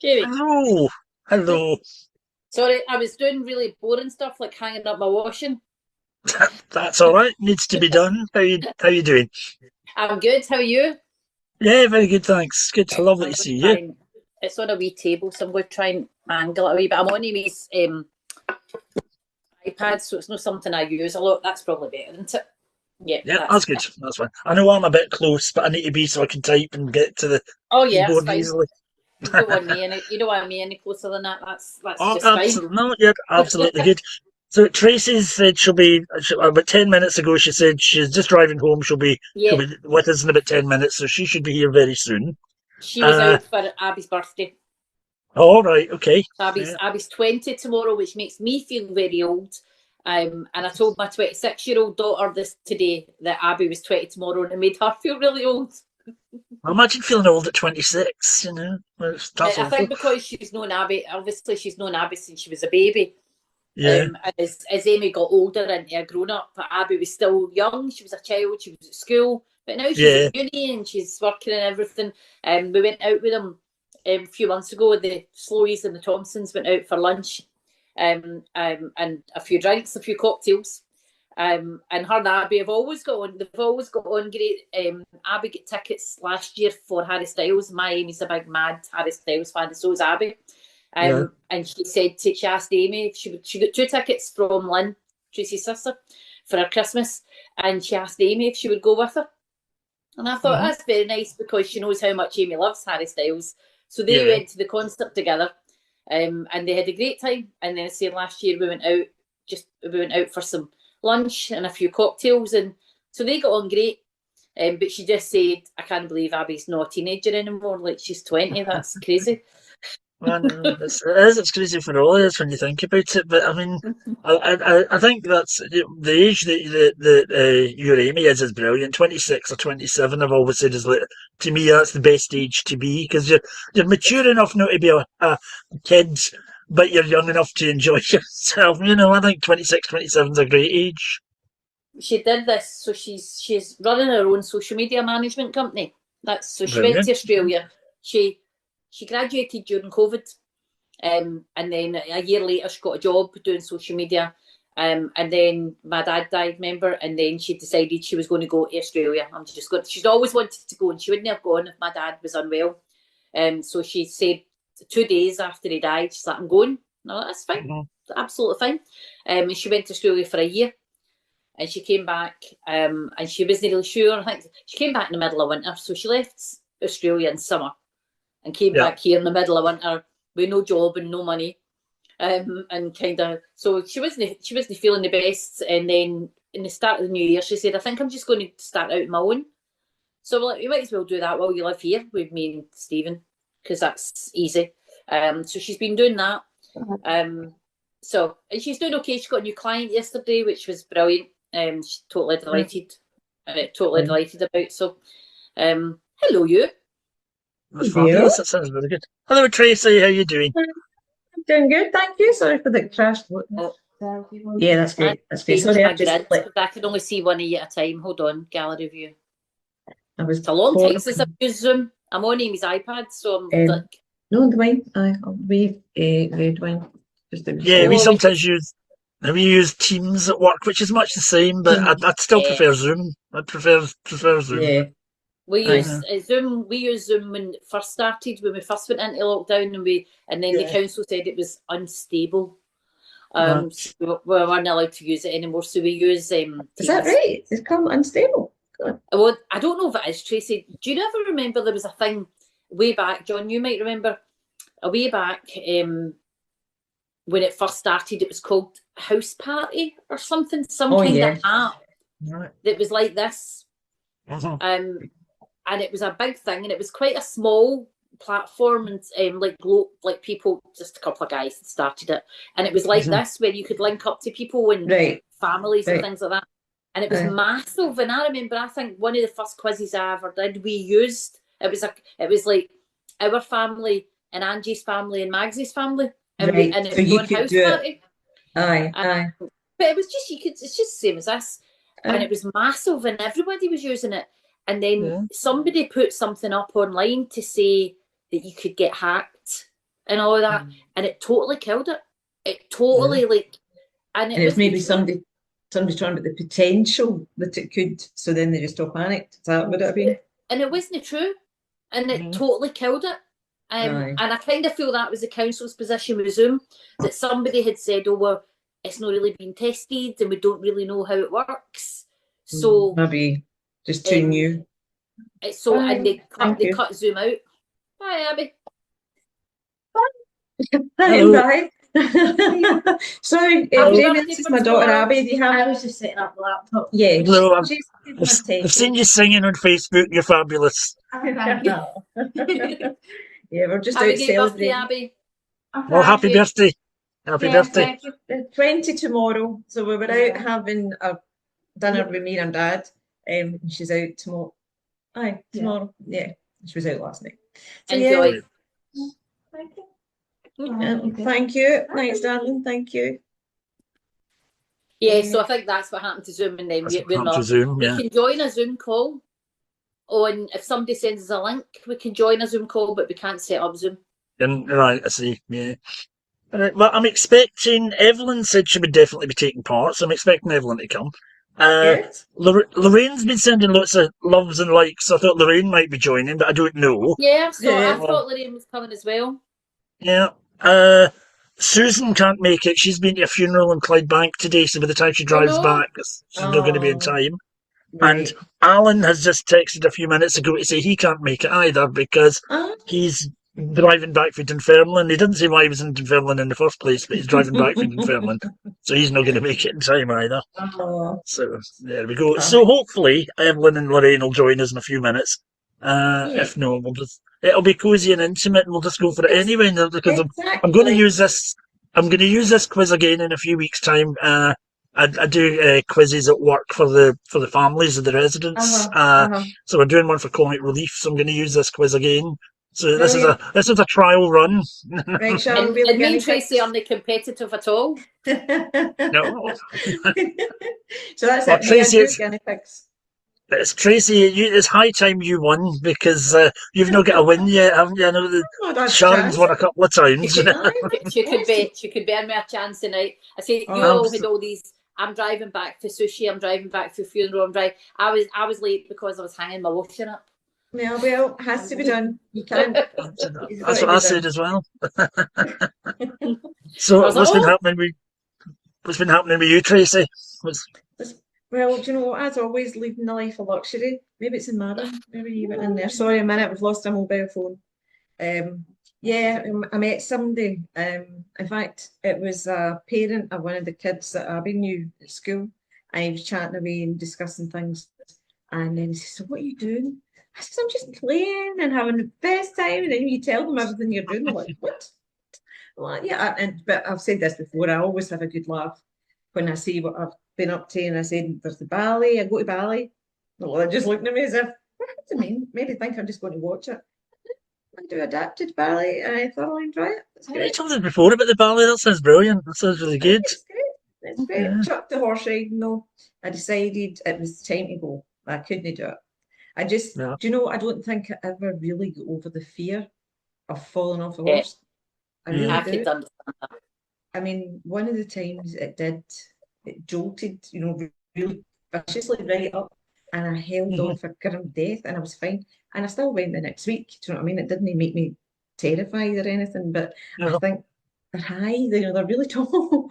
Jamie, Hello, hello. sorry, I was doing really boring stuff like hanging up my washing. That's all right. Needs to be done. How you doing? I'm good. How are you? Yeah, very good, thanks. Good. Lovely I'm to going to see try you. and it's on a wee table, so I'm going to try and angle it a wee bit. I'm on Amy's iPad, so it's not something I use a lot. That's probably better, isn't it? Yeah, Yeah, that's. that's good. That's fine. I know I'm a bit close, but I need to be so I can type and get to the Oh yeah, it's keyboard fine. easily. You don't want me any. You don't want me any closer than that. That's Oh, just fine. absolutely. No, yeah, absolutely good. So Tracy said about 10 minutes ago. She said she's just driving home. She'll Yeah, be with us in about 10 minutes, so she should be here very soon. she was Uh, out for Abby's birthday. all right, okay. Abby's Yeah. Abby's 20 tomorrow, which makes me feel very old. And I told my 26-year-old daughter this today that Abby was 20 tomorrow, and it made her feel really old. I imagine feeling old at 26. That's I think awful. because she's known Abby, obviously she's known Abby since she was a baby. Yeah, As Amy got older and a grown up, Abby was still young. She was a child. She was at school, but now she's yeah. at uni and she's working and everything. We went out with them a few months ago. The Slowies and the Thompsons went out for lunch, and a few drinks, a few cocktails. And her and Abby have always got on. They've always got on great. Abby got tickets last year for Harry Styles. My Amy's a big mad Harry Styles fan, and so is Abby. Yeah. And she asked Amy if she got two tickets from Lynn, Tracy's sister, for her Christmas, and she asked Amy if she would go with her. And I thought Hmm. that's very nice because she knows how much Amy loves Harry Styles. So they Yeah. went to the concert together, and they had a great time. And then I say last year we went out for some lunch and a few cocktails, and so they got on great. But she just said, "I can't believe Abby's not a teenager anymore. Like she's 20. That's crazy." I know it's crazy for all of us when you think about it. But I mean, I think that's the age that your Amy is brilliant. 26 or 27, I've always said is like, to me that's the best age to be because you're mature enough not to be a kid, but you're young enough to enjoy yourself. I think 26, 27 is a great age. She did this, so she's running her own social media management company. That's so she went to Brilliant. Australia. She graduated during COVID, and then a year later she got a job doing social media. And then my dad died, remember, and then she decided she was going to go to Australia. I'm just going. She'd always wanted to go, and she wouldn't have gone if my dad was unwell. So she said 2 days after he died, she's like, "I'm going." No, that's fine, Mhm. absolutely fine. And she went to Australia for a year, and she came back, and she wasn't really sure. I think she came back in the middle of winter, so she left Australia in summer and came Yeah. back here in the middle of winter with no job and no money, and kind of so she wasn't feeling the best. And then in the start of the new year, she said, "I think I'm just going to start out on my own." So we're like, "You might as well do that while you live here with me and Stephen, because that's easy." So she's been doing that. And she's doing okay. She got a new client yesterday, which was brilliant. She's totally delighted about. So, hello, you. That's Deal. fabulous. That sounds really good. Hello, Tracy. How you doing? I'm doing good, thank you. Sorry for the crash. Oh, Yeah, that's I great. That's great. changed Sorry, my I've just grid because I can only see one of you at a time. Hold on, gallery view. I was It's a long bored. time since I've used Zoom. I'm on Amy's iPad, so I'm Um, like, no, the wine. I'll wave red wine. Just a Yeah, we oh, we sometimes just, use Teams at work, which is much the same, but team. I'd still yeah. prefer Zoom. I'd prefer Zoom. Yeah, We aye, use Zoom. We used Zoom when it first started, when we first went into lockdown, and then the Yeah. council said it was unstable. Right. So we weren't allowed to use it anymore. So we use is that Teams. right? It's come unstable. God. Well, I don't know if it is, Tracy. Do you ever remember there was a thing way back, John? You might remember a way back when it first started. It was called House Party or something, some Oh kind yeah, of app Right. that was like this. Mhm. And it was a big thing, and it was quite a small platform, and like people, just a couple of guys that started it, and it was like Mhm. this where you could link up to people and right, families and right. things like that, and it was massive. And I remember, I think one of the first quizzes I ever did, we used it was like our family and Angie's family and Magsy's family, and Right. it So was you on could House do it. Party. Aye, And, aye. but it was just it's just the same as this, and it was massive, and everybody was using it. And then Yeah. somebody put something up online to say that you could get hacked. and all that, and it totally killed it. It totally and it was maybe somebody talking about the potential that it could, so then they just all panicked. Is that what it have been? And it wasn't true, and it totally killed it. And I kind of feel that was the council's position with Zoom, that somebody had said, oh, well, it's not really been tested and we don't really know how it works. So maybe just too new. So and they cut Zoom out. Bye, Abby. Bye. Sorry, Jamie, this is my daughter Abby. Do you have? I was just setting up the laptop. Yeah. No, I've seen you singing on Facebook. You're fabulous. Yeah, we're just out celebrating. Abby. Well, happy birthday. Happy birthday. 20 tomorrow. So we were out having a dinner with me and Dad. She's out tomorrow. Tomorrow. Yeah. She was out last night. So, enjoy. Thank you. Thank you. Thanks, darling. Thank you. Yeah, so I think that's what happened to Zoom, and then we're not. Zoom, we can join a Zoom call. And if somebody sends us a link, we can join a Zoom call, but we can't set up Zoom. Right, I see. Yeah. Well, I'm expecting, Evelyn said she would definitely be taking part, so I'm expecting Evelyn to come. Lorraine's been sending lots of loves and likes. I thought Lorraine might be joining, but I don't know. Yeah, so I thought Lorraine was coming as well. Yeah. Susan can't make it. She's been to a funeral in Clydebank today, so by the time she drives back, she's not going to be in time. Right. And Alan has just texted a few minutes ago to say he can't make it either because he's driving back from Dunfermline. He didn't say why he was in Dunfermline in the first place, but he's driving back from Dunfermline, so he's not going to make it in time either. So there we go. So hopefully Evelyn and Lorraine will join us in a few minutes. If no, it'll be cosy and intimate, and we'll just go for it anyway. Because I'm going to use this. I'm going to use this quiz again in a few weeks' time. I do quizzes at work for the families of the residents. So we're doing one for Comic Relief. So I'm going to use this quiz again. So this is a trial run. Right, and me and Tracy aren't competitive at all. No. So that's it. Tracy, it's Tracy. It's high time you won because you've not got a win yet, haven't you? I know Sharon's won a couple of times. She could be in me a chance tonight. I say you all had all these. I'm driving back for sushi. I'm driving back for funeral. I was late because I was hanging my washing up. Yeah, well, it has to be done. You can't. That's what I said as well. So what's been happening with you, Tracy? Well, do you know what? As always, leading the life of luxury. Maybe it's in Madden. Maybe you went in there. Sorry, a minute. We've lost a mobile phone. I met somebody. In fact, it was a parent of one of the kids that Abby knew at school. And he was chatting away and discussing things. And then he said, "So what are you doing?" I said, "I'm just playing and having the best time." And then you tell them everything you're doing. They're like, "What?" I'm like, yeah. But I've said this before. I always have a good laugh when I see what I've been up to, and I said, "There's the ballet. I go to ballet." Well, they're just looking at me as if, what do you mean? Maybe think I'm just going to watch it. I do adapted ballet, and I thoroughly enjoy it. It's great. You told us before about the ballet. That sounds brilliant. That sounds really good. It's great. It's great. Yeah. Chucked the horse riding though. I decided it was time to go. I couldn't do it. Do you know? I don't think I ever really got over the fear of falling off a horse. I really do. I mean, one of the times it jolted, really viciously right up, and I held on for grim death, and I was fine. And I still went the next week. Do you know what I mean? It didn't make me terrified or anything, but I think they're high. They're really tall.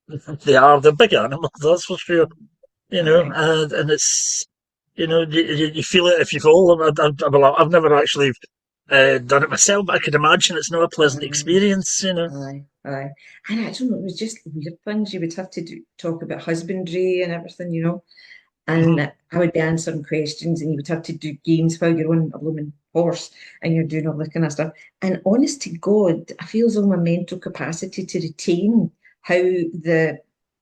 They're big animals, that's for sure. And it's you feel it if you fall. I've never actually done it myself, but I could imagine it's not a pleasant experience. Aye. And I don't know, it was just weird things. You would have to talk about husbandry and everything, and I would be answering questions, and you would have to do games while you're on a blooming horse and you're doing all that kind of stuff. And honest to God, I feel as though my mental capacity to retain how the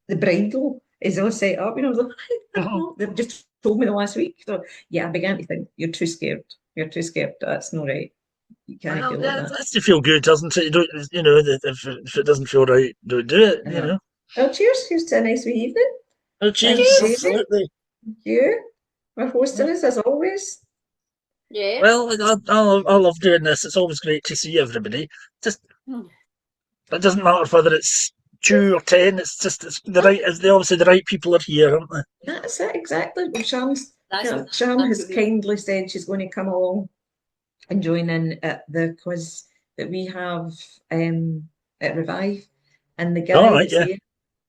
bridle is all set up. They've just told me the last week. So yeah, I began to think, you're too scared. That's not right. You can't feel like that. That's to feel good, doesn't it? You don't, if it doesn't feel right, don't do it. Well, cheers. Here's to a nice wee evening. Oh, cheers. Absolutely. Thank you for hosting us as always. Yeah. Well, I love doing this. It's always great to see everybody. Just it doesn't matter whether it's 2 or 10. It's the right. It's obviously the right people are here, aren't they? That's it, exactly. Well, That's Sham has absolutely. kindly said she's going to come along and join in at the quiz that we have at Revive. And the All guy right, that's yeah. there,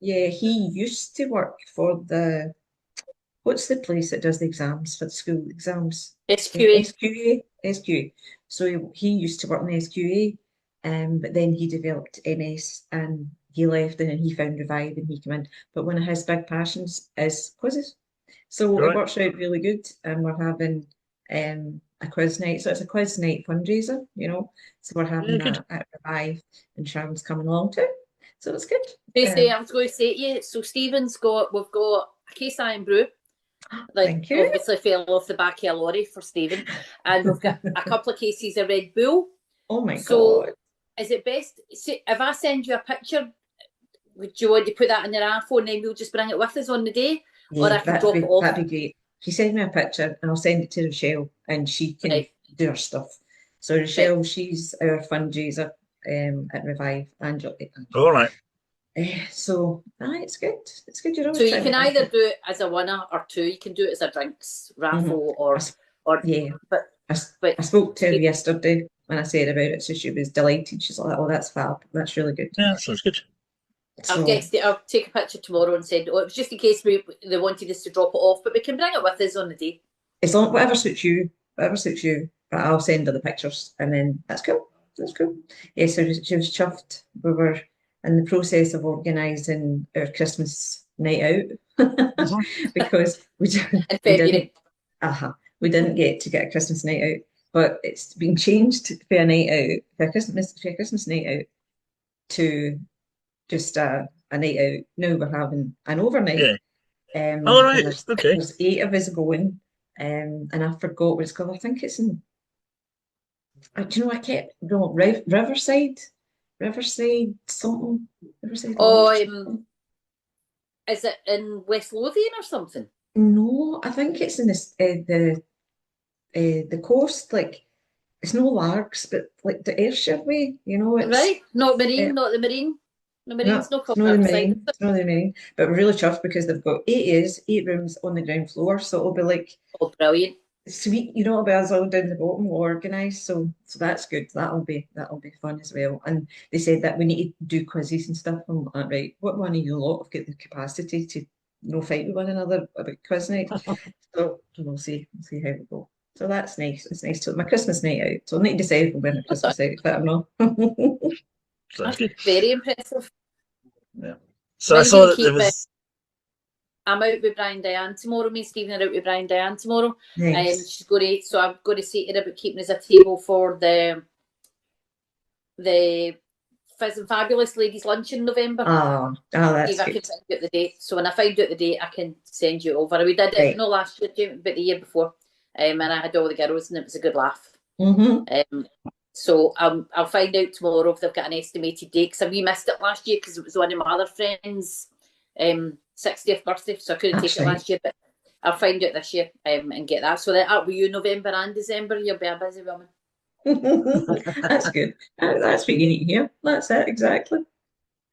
yeah, he used to work for what's the place that does the exams for the school exams? SQA. SQA. So he used to work in SQA, but then he developed MS and he left and then he found Revive and he came in. But one of his big passions is quizzes. So it Right. works out really good. And we're having a quiz night. So it's a quiz night fundraiser, So we're Yeah, having good. that at Revive and Sharon's coming along too. So it's good. Basically, I was going to say to you, so we've got a case iron brew, like Thank you. obviously fell off the back of a lorry for Stephen, and we've got a couple of cases of Red Bull. Oh my So God. is it best, if I send you a picture, would you want to put that in your iPhone and then we'll just bring it with us on the day? Or I can drop it off? That'd be great. If you send me a picture and I'll send it to Rochelle and she can Right. do her stuff. So Rochelle, she's our fundraiser at Revive and All right. so it's good. It's good. You're So always you trying can to either do it as a winner or two. You can do it as a drinks raffle or yeah. but I spoke to her yesterday when I said about it, so she was delighted. She's like, "Oh, that's fab. That's really good." Yeah, that sounds good. I'll take a picture tomorrow and send it. Oh, it was just in case they wanted us to drop it off, but we can bring it with us on the day. It's on whatever suits you. But I'll send her the pictures, and then that's cool. That's cool. Yeah, so she was chuffed. We were in the process of organising our Christmas night out because we didn't. We didn't get to get a Christmas night out, but it's been changed for a night out, for a Christmas night out, to just a night out. Now we're having an overnight. Yeah. All right. Okay. There's 8 of us going, and I forgot what it's called. I think it's in. Do you know? I kept going Riverside something. Riverside. Oh, is it in West Lothian or something? No, I think it's in the coast. Like it's no Largs, but like the Ayrshire way. It's right. Not Marine, not the Marine. The Marine's no the Marine. It's not the Marine. But we're really chuffed because they've got 8 rooms on the ground floor, so it'll be like brilliant. Sweet, it'll be us all down the bottom organised, so that's good. That'll be fun as well. And they said that we need to do quizzes and stuff. I'm like, right, what one of you lot have got the capacity to fight with one another about quiz night? So we'll see how we go. So that's nice. It's nice to my Christmas night out. So I need to decide if we're wearing a Christmas outfit or not. Sounds good. Very impressive. Yeah. So I saw that there was. I'm out with Brian Diane tomorrow. Me and Stephen are out with Brian Diane tomorrow. Nice. She's going to, so I'm going to say to her about keeping us a table for the Fizz and Fabulous Ladies Lunch in November. That's if I good. can find out the date. So when I find out the date, I can send you over. We did it not last year, but the year before. And I had all the girls and it was a good laugh. So I'll find out tomorrow if they've got an estimated date, because we missed it last year because it was one of my other friends' 60th birthday, so I couldn't take it last year, but I'll find out this year and get that. So that will you November and December, you'll be a busy woman. That's good. That's what you need to hear. That's it, exactly.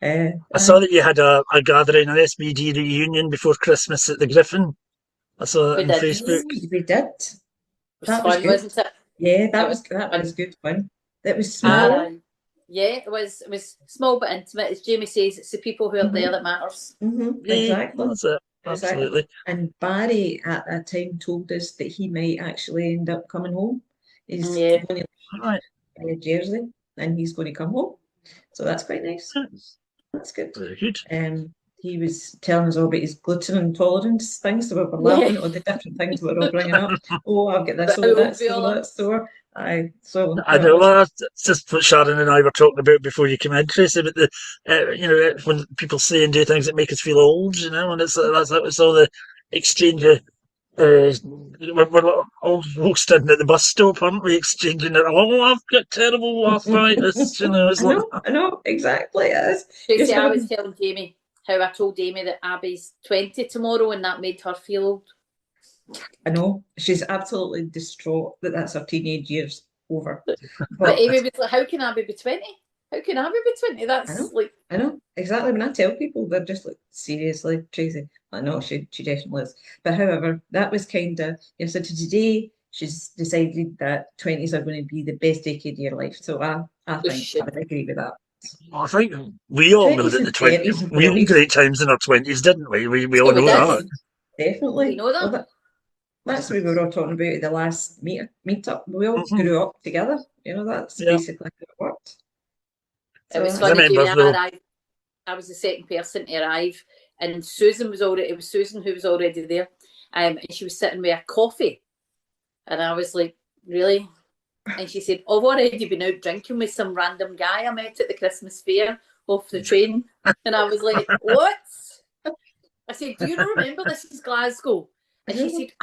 I saw that you had a gathering, an SBD reunion before Christmas at the Griffin. I saw that on Facebook. We did. That was fun, wasn't it? Yeah, that was good fun. It was small. Yeah, it was small but intimate. As Jamie says, it's the people who are there that matters. Exactly. That's it. Absolutely. Exactly. And Barry at that time told us that he might actually end up coming home. He's going to Jersey and he's going to come home. So that's quite nice. That's good. Very good. He was telling us all about his gluten intolerance things, so we were laughing at all the different things we were all bringing up. Oh, I've got this over that store. I know that's just what Sharon and I were talking about before you came in, Tracy, about the when people say and do things that make us feel old, and it's all the exchange of we're all roasting at the bus stop, aren't we? Exchanging it. Oh, I've got terrible arthritis, I know, exactly. Tracy, I was telling Jamie how I told Amy that Abby's 20 tomorrow and that made her feel old. I know she's absolutely distraught that that's her teenage years over. But Amy was like, how can Abby be 20? How can Abby be 20? That's like... I know, exactly. When I tell people, they're just like, seriously, Tracy? I know, she definitely is. But however, that was kind of, so today, she's decided that 20s are going to be the best decade of your life. So I think I would agree with that. I think we all know that the 20s, we had great times in our 20s, didn't we? We all know that. Definitely. We know that. Well, that's what we were all talking about at the last meet-up. We all grew up together. That's basically how it worked. It was funny, when I arrived, I was the second person to arrive, and Susan was already, it was Susan who was already there, and she was sitting with a coffee, and I was like, really? And she said, I've already been out drinking with some random guy I met at the Christmas fair off the train. And I was like, what? I said, do you remember this is Glasgow? And she said,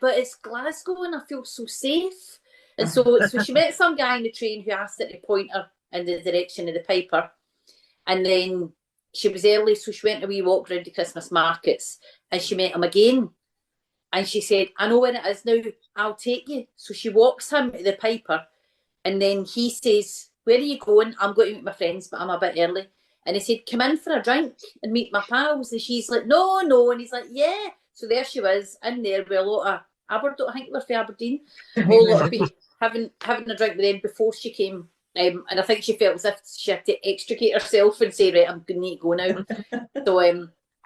but it's Glasgow and I feel so safe. And so she met some guy in the train who asked her to point her in the direction of the Piper. And then she was early, so she went a wee walk around the Christmas markets and she met him again. And she said, I know where it is now, I'll take you. So she walks him to the Piper and then he says, where are you going? I'm going to meet my friends, but I'm a bit early. And he said, come in for a drink and meet my pals. And she's like, no. And he's like, yeah. So there she was in there with a lot of Aberdeen, I think they were from Aberdeen, a whole lot of people having a drink with them before she came. And I think she felt as if she had to extricate herself and say, right, I'm going to need to go now. So,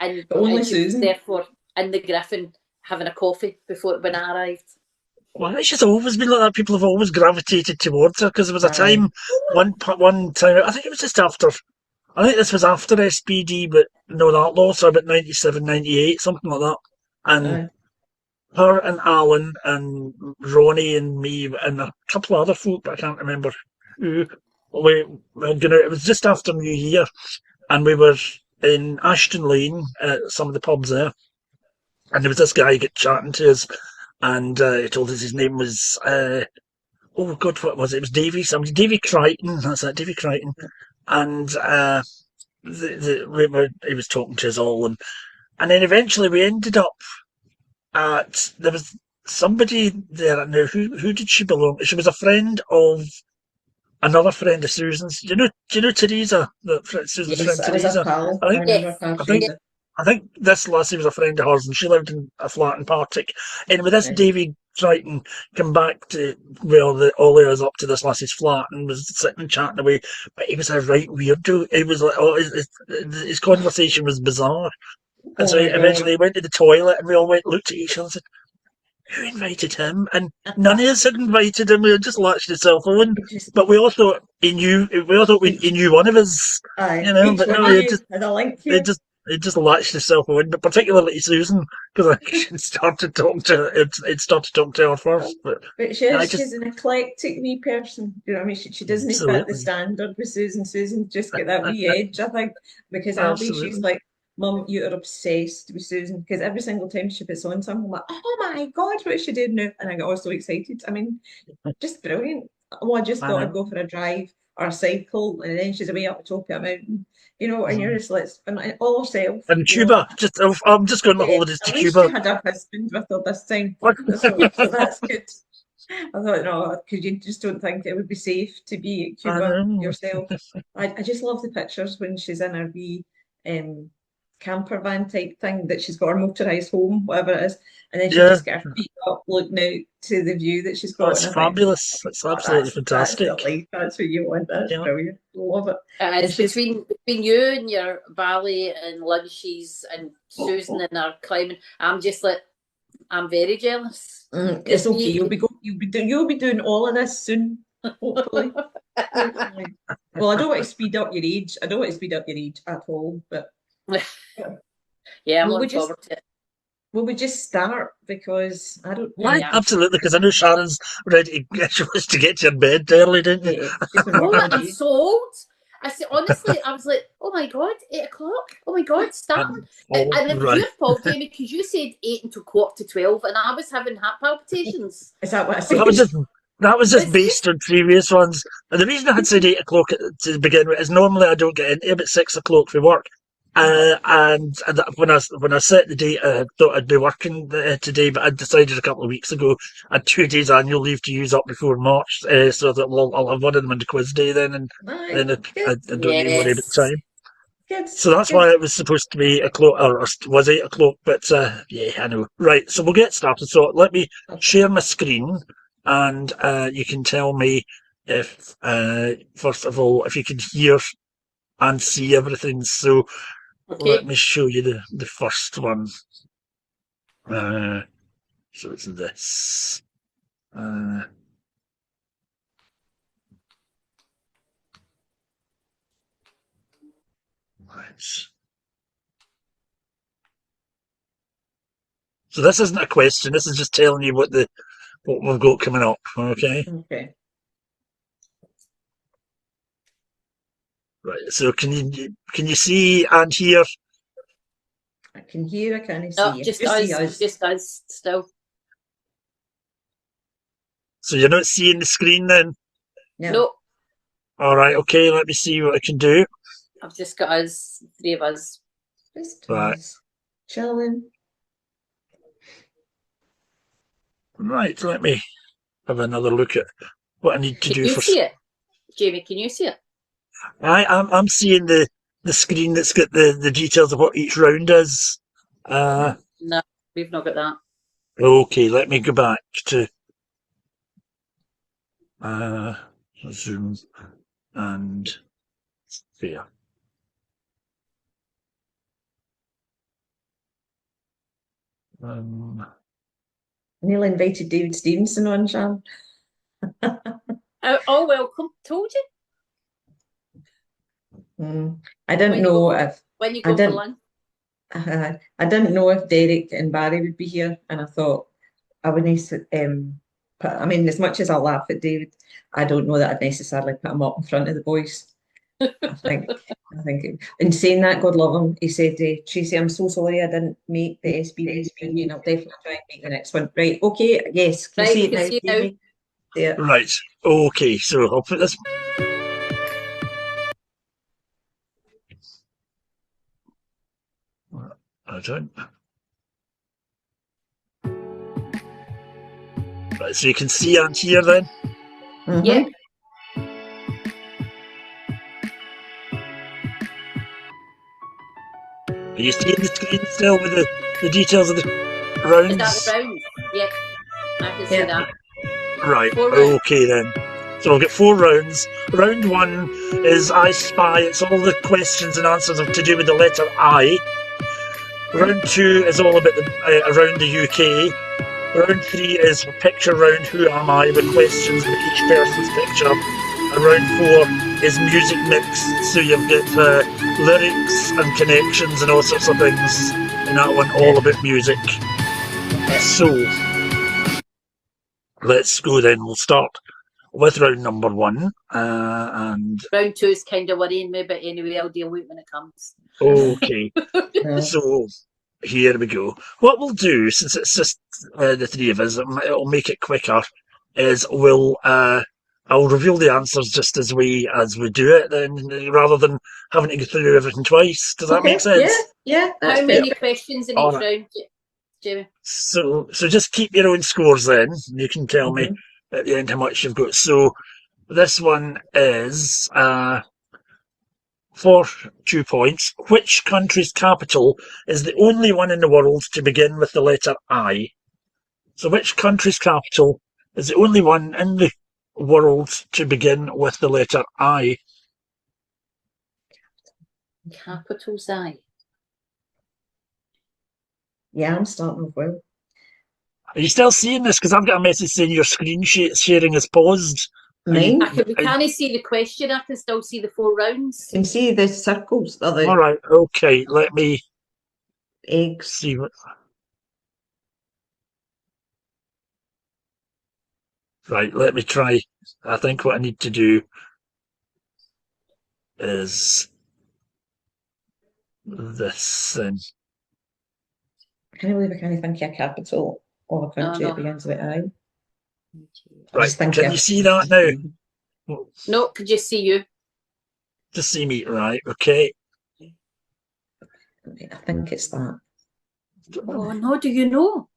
and she was therefore in the Griffin having a coffee when I arrived. Well, she's always been like that. People have always gravitated towards her because there was a time, one time, I think it was just after, I think this was after SBD, but no, that loss, so about 97, 98, something like that. And her and Alan and Ronnie and me and a couple of other folk, but I can't remember who, it was just after New Year, and we were in Ashton Lane at some of the pubs there. And there was this guy get chatting to us, and he told us his name was, oh God, what was it? It was Davy Crichton. That's it, Davy Crichton. And he was talking to us all, and then eventually we ended up there was somebody there. Now, who did she belong? She was a friend of another friend of Susan's. Do you know Teresa? Susan's friend Teresa. I think this lassie was a friend of hers, and she lived in a flat in Partick. And with this Davy Triton come back to all the others up to this lassie's flat and was sitting and chatting away. But he was a right weirdo. He was like, his conversation was bizarre. And so eventually he went to the toilet, and we all looked at each other and said, who invited him? And none of us had invited him. We had just latched his cell phone. But we all thought he knew one of us. But no, it just latched itself on, but particularly Susan, because it started talking to her first. But she's an eclectic wee person. You know what I mean? She doesn't fit the standard with Susan. Susan just got that wee edge, I think, because Abby, she's like, Mum, you are obsessed with Susan, because every single time she puts on something, I'm like, oh my God, what is she doing now? And I get all so excited. I mean, just brilliant. Well, I just thought I'd go for a drive or a cycle, and then she's away up the top of a mountain, and you're just like all herself. And Cuba, I'm just going on holidays to Cuba. She had her husband with her this time, so that's good. I thought, no, because you just don't think it would be safe to be at Cuba yourself. I just love the pictures when she's in her wee camper van type thing that she's got her motorised home, whatever it is, and then she just got her feet up looking out to the view that she's got. That's fabulous. It's absolutely fantastic. That's what you want. That's brilliant. Love it. It's between you and your ballet and lunches and Susan and her climbing. I'm just like, I'm very jealous. It's okay. You'll be doing all of this soon, hopefully. Well, I don't want to speed up your age. I don't want to speed up your age at all, but yeah, I'm looking forward to it. Will we just start? Because I don't. Absolutely, because I know Sharon's ready. She wants to get to your bed early, didn't you? I'm so old. I said, honestly, I was like, oh my God, 8 o'clock. Oh my God, starting. And it was your fault, Jamie, because you said 8 until 11:45, and I was having heart palpitations. Is that what I said? That was just based on previous ones. And the reason I had said 8 o'clock to begin with is normally I don't get in about 6 o'clock for work. And when I set the date, I thought I'd be working today, but I decided a couple of weeks ago I had 2 days annual leave to use up before March, so that I'll have one of them on the quiz day then, and then I don't need to worry about the time. Good. So that's why it was supposed to be 8:00, or was 8:00, but yeah, I know. Right, so we'll get started. So let me share my screen, and you can tell me if, first of all, if you can hear and see everything. So let me show you the first one. So it's this. Right. So this isn't a question. This is just telling you what we've got coming up. Okay. Okay. Right. So can you see and hear? I can hear. I can't see. No, just us. Just us still. So you're not seeing the screen then? No. All right. Okay. Let me see what I can do. I've just got us, 3 of us. Just right. Chilling. Right. Let me have another look at what I need to do. Can you see it, Jamie? Can you see it? I'm seeing the screen that's got the details of what each round is. No, we've not got that. Okay, let me go back to Zoom and there. Nearly invited David Stevenson on, Sean. Oh, welcome. Told you. I didn't know if when you go for lunch. I didn't know if Derek and Barry would be here, and I thought I wouldn't. I mean, as much as I laugh at David, I don't know that I'd necessarily put him up in front of the boys. I think. In saying that, God love him, he said, "Tracy, I'm so sorry I didn't make the SBD reunion. I'll definitely try and make the next one." Right? Okay. Yes. Can you see it now? Yeah. Right. Okay. So I'll put this. I don't. Right, so you can see and hear then? Mm-hmm. Yeah. Are you seeing the screen still with the details of the rounds? Is that the rounds? Yep. I can see that. Right, okay then. So we'll get 4 rounds. Round 1 is I Spy. It's all the questions and answers to do with the letter I. Round 2 is all about around the UK. Round 3 is picture round Who Am I, with questions with each person's picture. And round 4 is music mix, so you've got lyrics and connections and all sorts of things in that one, all about music. So let's go then. We'll start with round number 1. And round 2 is kind of worrying me, but anyway, I'll deal with it when it comes. Okay. So here we go. What we'll do, since it's just the 3 of us, it'll make it quicker, is I'll reveal the answers just as we do it, then, rather than having to go through everything twice. Does that make sense? Yeah. How many questions in each round, Jamie? So just keep your own scores then. You can tell me at the end how much you've got. So this one is for 2 points. Which country's capital is the only one in the world to begin with the letter I? So which country's capital is the only one in the world to begin with the letter I? Capital's I. Yeah, I'm starting off well. Are you still seeing this? Because I've got a message saying your screen sharing is paused. Mine? We can't see the question. I can still see the 4 rounds. You can see the circles. All right. Okay. Let me see what. Right. Let me try. I think what I need to do is this then. I can't believe I can't think of a capital of a country that begins with I. Right. Can you see that now? No, could just see you. Just see me, right? Okay. I think it's that. Oh no, do you know?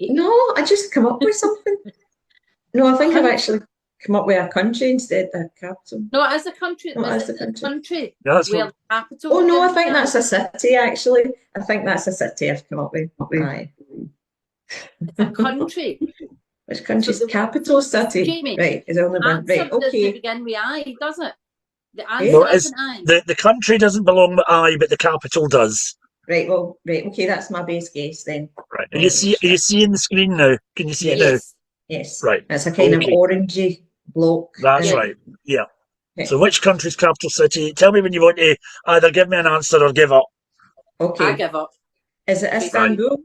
No, I just come up with something. No, I think I've Country. actually come up with a country instead of a capital. No, it is a country. No, Is it is it a a country. country Yeah, that's where what. the capital Oh no, I begins think with that's I? a city actually. I think that's a city I've come up with. Aye. It's a country. Which So country's the capital city? Jamie, Right, is only one. answer Right, doesn't okay. begin with I, does it? The Eh? answer No, it's isn't I. the country doesn't belong with I, but the capital does. Right, well, right, okay, that's my base guess then. Right. Are you seeing the screen now? Can you see it now? Yes, Yes. yes. Right. It's a kind of Okay. orangey block. That's Yeah. right. Yeah. Okay. So which country's capital city? Tell me when you want to either give me an answer or give up. I Okay. give up. Is it Istanbul?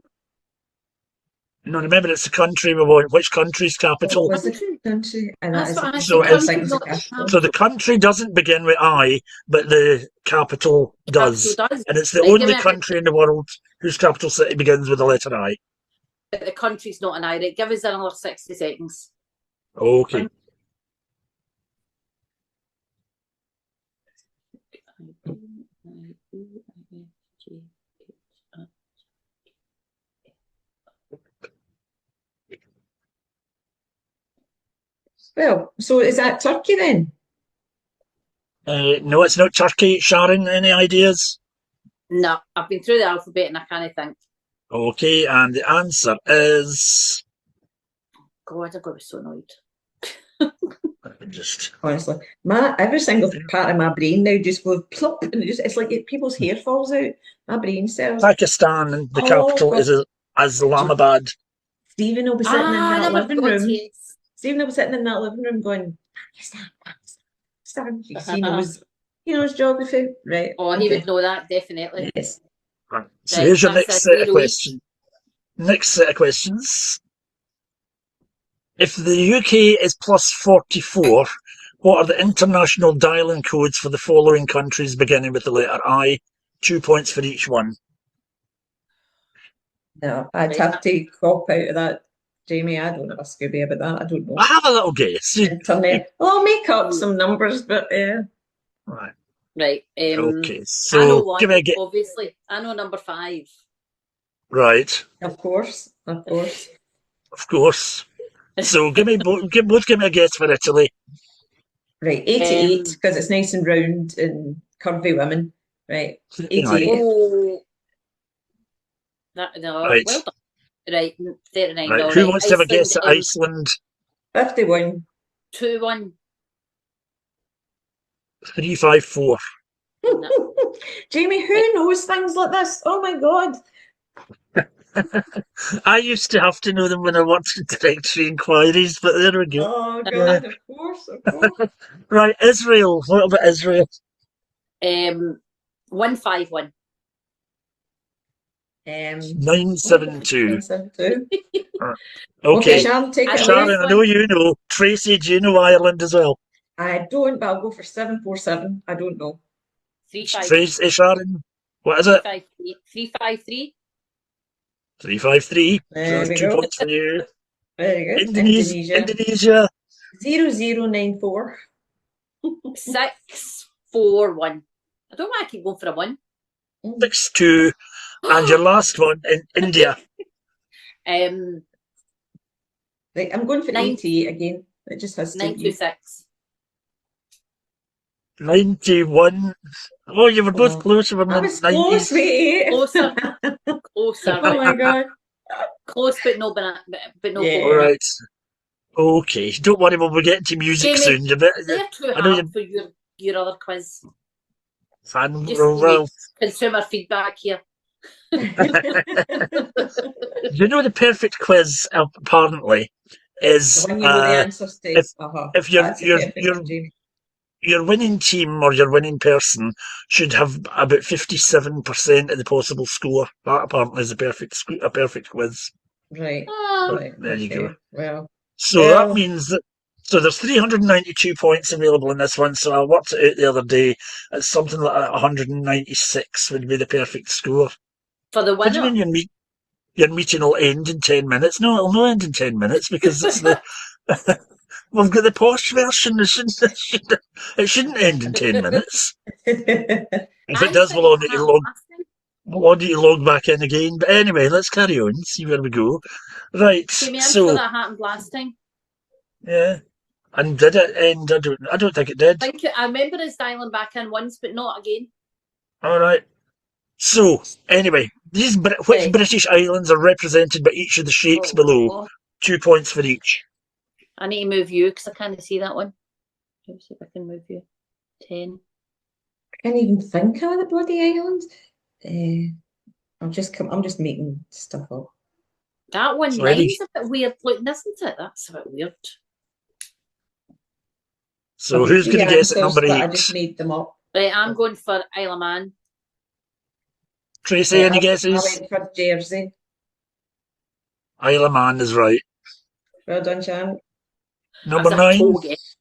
No, remember it's the country we want. Which country's capital? Was it country? And that That's is what I So said. it's- Country's it's a not the capital. So the country doesn't begin with I, but the capital does. capital does. And it's the Right, give only me a- country in the world whose capital city begins with the letter I. But the country's not an I. Right, give us another 60 seconds. Okay. Well, so is that Turkey then? No, it's not Turkey. Sharon, any ideas? No, I've been through the alphabet and I can't think. Okay, and the answer is God, I'm going to be so annoyed. just Honestly, every single part of my brain now just goes plop, and it's like people's hair falls out. My brain cells. Pakistan, and the Oh, capital God. is Islamabad. Stephen will be sitting in that never living thought, room. yes. Stephen will be sitting in that living room going, Pakistan. He knows geography, right? Oh, he Okay. would know that, definitely. Yes. Right. So Right, here's your that's next a set of zero questions. Next set of questions. If the UK is plus 44, what are the international dialing codes for the following countries beginning with the letter I? 2 points for each one. No, I'd Right. have to cop out of that, Jamie. I don't have a Scooby about that. I don't know. I have a little guess. Internet. Well, I'll make up some numbers, but yeah. Right. Right. Okay. I know So one, give me a guess. obviously. I know number 5. Right. Of course. Of course. So give me both give me a guess for Italy. Right, 88, because it's nice and round and curvy women. Right, 88. Oh. No, Right. well done. Right, 39. Right. No, Who right. wants to have a guess at Iceland, Iceland? 51. 2-1. 354. Jamie, who knows things like this? Oh my God. I used to have to know them when I worked in directory inquiries, but there we go. Oh God, of course. Right, Israel. What about Israel? 151. 972. 972. Okay. Sharon, take it Sharon, away. I know you know. Tracy, do you know Ireland as well? I don't, but I'll go for 747. I don't know. 353. Tracy, Sharon, what is it? 353. 353. There So we 2 go. points for you. Very good. Indonesia. 0094. 641. I don't know why I keep going for a 1. 62. And your last one in India. Right, I'm going for 88 again. It just has to be. 926. 91. Oh, you were both close. You were in I the was close 90s. with 8. Closer. Closer. Oh my God. Close, but no banana. But no Yeah. All coconut. right. Okay. Don't worry, we'll be getting to music Jamie, soon. You bet. They're too I know hard for your other quiz. Fan. Just Well, consumer feedback here. you know the perfect quiz apparently is The one you know the answers to. if you're That's a perfect one, Jamie. your winning team or your winning person should have about 57% of the possible score. That apparently is a perfect quiz. Right. Oh, Right. There you go. Well, So Well- that means that there's 392 points available in this one. So I worked it out the other day. It's something like 196 would be the perfect score. for the What do you winner. mean your meeting will end in 10 minutes? No, it'll not end in 10 minutes because it's the we've got the posh version. It shouldn't end in 10 minutes. If it does, we'll all need to log. Why do you log back in again? But anyway, let's carry on, see where we go. Right, Came in so sure that happened last time. yeah. And did it end? I don't think it did. I remember us dialing back in once, but not again. All right. So, anyway, which British islands are represented by each of the shapes below? 2 points for each. I need to move you because I can't see that one. Let's see if I can move you. 10. I can't even think of the bloody islands. I'm just making stuff up. That one, So Eddie- 9's a bit weird looking, isn't it? That's a bit weird. So, who's going to guess at number 8? I just made them up. Right, I'm going for Isle of Man. Tracy, any I guesses? went for Jersey. Isle of Man is right. Well done, Sharon. Number That's a 9? total guess.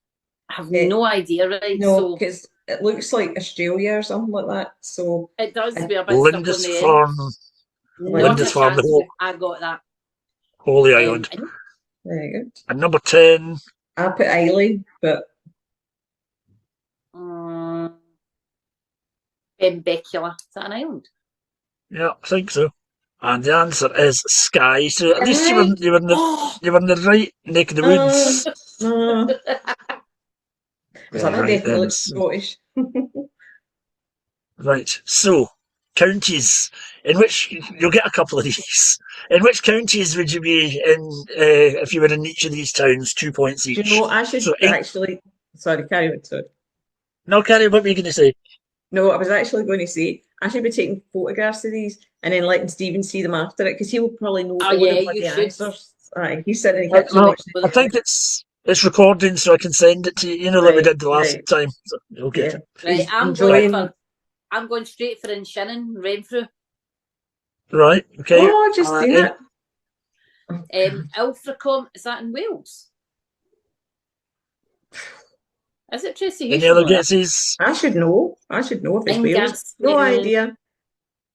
I have Yeah. no idea, right? No, So because it looks like Australia or something like that. So it does be a bit stuck on the end. Lindisfarne. Not a Lindisfarne, the chance. whole I got that. Holy Island. very good. And number 10, I put Islay, but Benbecula. Is that an island? yeah, I think so. And the answer is Skye. So at least you were in the right neck of the woods. that definitely looks Scottish. Right. So counties in which you'll get a couple of these. In which counties would you be in if you were in each of these towns? 2 points each. Do you know, I should actually. Sorry, carry on. Sorry. No, Carrie, what were you going to say? No, I was actually going to say I should be taking photographs of these and then letting Stephen see them after it because he will probably know all the bloody answers. Aye, he's sitting in the kitchen watching I think it's recording, so I can send it to you. You know, like we did the last time. So you'll get it. Right, I'm going straight for Shannon, Renfrew. Right. Okay. Oh, just seen it. Ilfracombe, is that in Wales? Is it Tracy? Any other guesses? I should know. If it's Wales. No idea.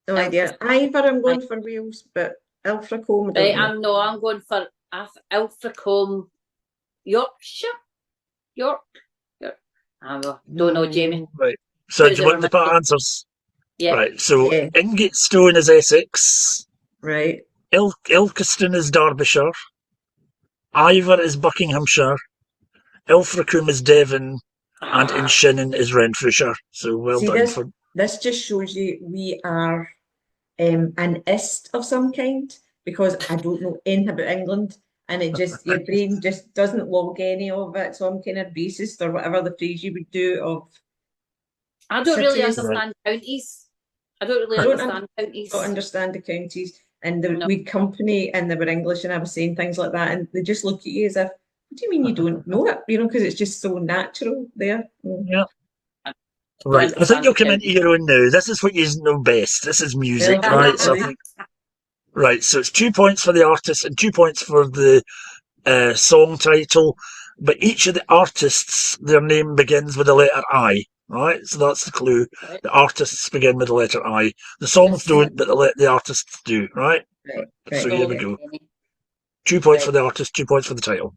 Either I'm going for Wales, but Ilfracombe. Right, I'm going for Ilfracombe, Yorkshire. York. I don't know, Jamie. Right. So do you want the part answers? Yeah. Right. So Ingatestone is Essex. Right. Ilkeston is Derbyshire. Ivor is Buckinghamshire. Ilfracombe is Devon. And Inshinnan is Renfrewshire. So well done. This just shows you we are an ist of some kind because I don't know anything about England and it just your brain just doesn't log any of it. So I'm kind of racist or whatever the phrase you would do of. I don't really understand counties. I don't understand counties. I don't understand the counties and we'd company and they were English and I was saying things like that and they just look at you as if, what do you mean you don't know it? You know, because it's just so natural there. Yeah. Right. I think you'll come into your own now. This is what you know best. This is music, right? So right. So it's 2 points for the artist and 2 points for the song title. But each of the artists, their name begins with the letter I. Right. So that's the clue. Right. The artists begin with the letter I. The songs don't, but the artists do. Right. So here we go. 2 points for the artist. 2 points for the title.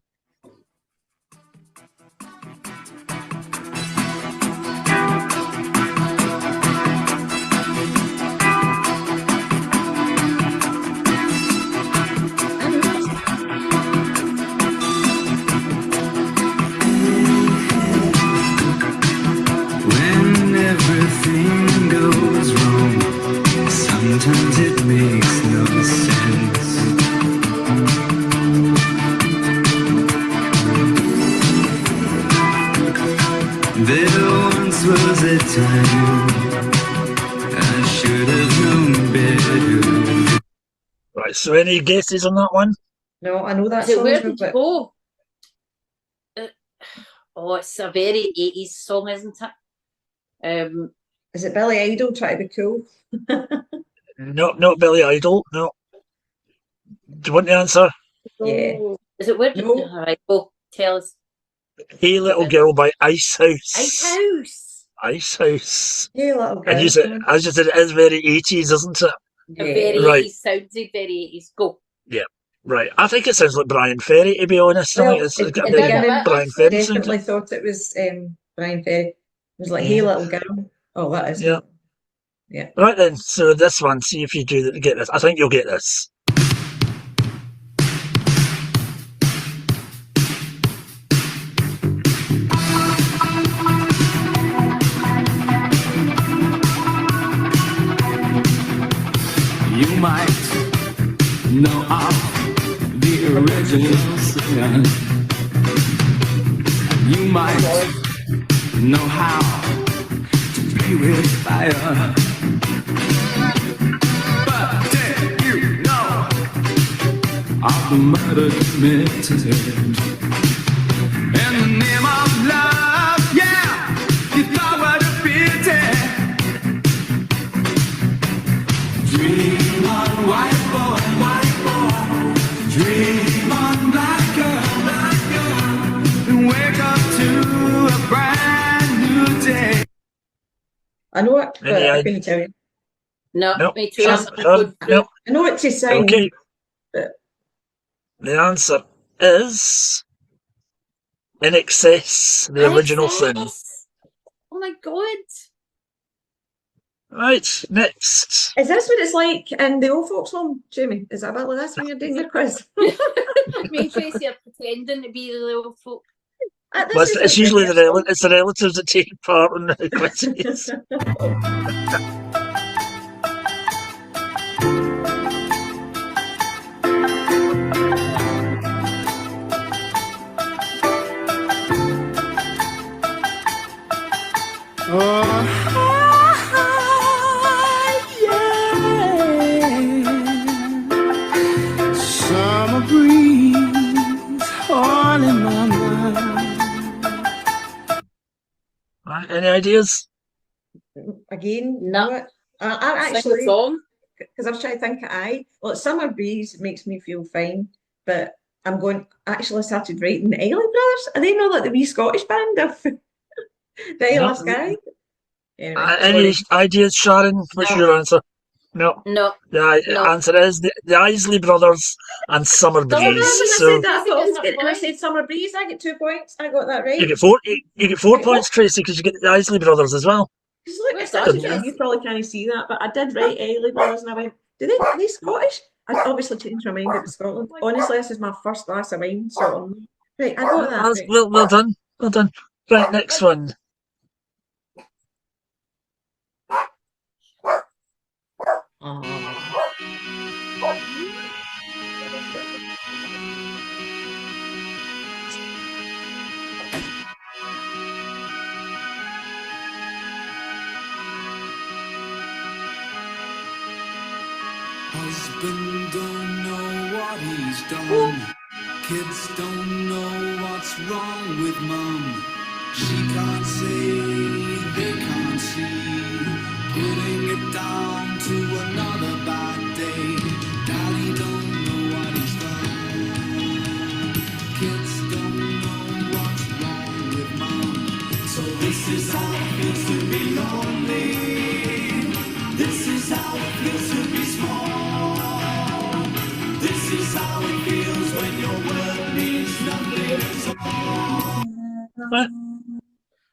Everything goes wrong. Sometimes it makes no sense. There once was a time I should have known better. Right, so any guesses on that one? No, I know that song. Where did you go? It's a very 80s song, isn't it? Is it Billy Idol trying to be cool? No, not Billy Idol. No. Do you want the answer? Yeah. Is it where? No. All right, go tell us. Hey Little Girl by Ice House. Ice House. Hey Little Girl. And you said, as you said, it is very 80s, isn't it? Yeah. Very 80s, sounds very 80s. Go. Yeah. Right. I think it sounds like Brian Ferry, to be honest. Well, I think it's got a Brian Ferry. I definitely thought it was Brian Ferry. It was like, hey little girl. Oh, that is. Yeah. Yeah. Right then, so this one, see if you get this. I think you'll get this. You might know of the original sin. You might know how to play with fire. But did you know of the murder committed in the name of love? Yeah, you thought what a pity. Dream on, white boy, white boy. Dream on, black girl, and wake up to a brand new day. I know it, but Any I idea? couldn't tell you. No, Nope. me too. Sean, nope. I know what to sing. Okay. but- The answer is In Excess, the original sin. Oh my god. Right, next. Is this what it's like in the old folks' home, Jamie? Is that a bit like this when you're doing your quiz? Me and Tracy are pretending to be the little folk. This Well, is it's like usually the the relatives that take part in the quizzes. Yeah. Summer breeze all in my mind. Right, any ideas? Again, No. know it. I Sing the actually, song. because I was trying to think well, Summer Breeze makes me feel fine, but I'm going, actually I started writing the Eiley Brothers. Are they not like the wee Scottish band of the No. Sky? Anyway, Any sorry. ideas, Sharon? What's No. your answer? No. No. The No. answer is the Isley Brothers and Summer When I Breeze. said So that, I thought I was That's getting, and I fine. said Summer Breeze, I get 2 points. I got that right. you get four. You get 4 points, Tracy, because you get the Isley Brothers as well. Because look, Where's it's such a that? shame, you probably can't see that, but I did write Eiley Brothers and I went, are they Scottish? I obviously changed my mind, it was Scotland. Honestly, this is my first glass of wine, so right, I got that right. Well done. Well done. Right, next one. Husband don't know what he's done. Kids don't know what's wrong with mum. She can't say, they can't see. Putting it down to another bad day. Daddy don't know what he's done. Kids don't know what's wrong with mum. So this is how it feels to be lonely. This is how it feels to be small. This is how it feels when your word means nothing at all. What?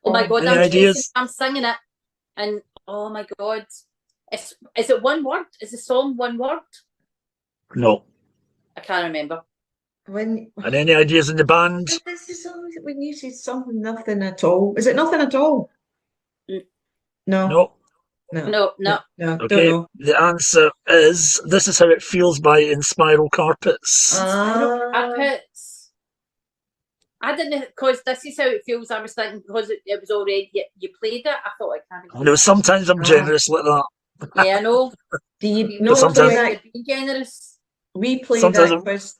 Oh my god, Any I'm ideas? I'm singing it. And oh my god. Is it one word? Is the song one word? No. I can't remember. When And any ideas in the band? this is always when you say something nothing at all. Is it nothing at all? Mm. No. No. No. Don't Okay. know. The answer is This Is How It Feels by In Spiral Carpets. Carpets. I didn't, because this is how it feels. I was thinking because it was already, you played it. I thought I can't. I know sometimes I'm generous like that. Yeah, I know. Do you You know sometimes- that be generous. we play sometimes that I'm- quiz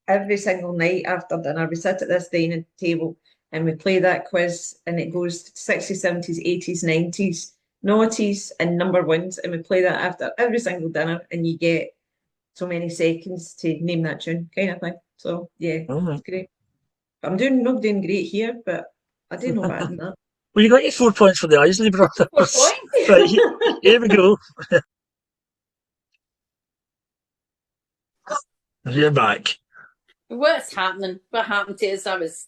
every single night after dinner? We sit at this dining table and we play that quiz, and it goes to 60s, 70s, 80s, 90s, noughties, and number ones, and we play that after every single dinner, and you get so many seconds to name that tune, kind of thing. So yeah, Mhm. it's great. I'm not doing great here, but I do know better than that. Well, you got your 4 points for the Isley Brothers. 4 points. Right, here we go. You're back. What's happening? What happened to us? Is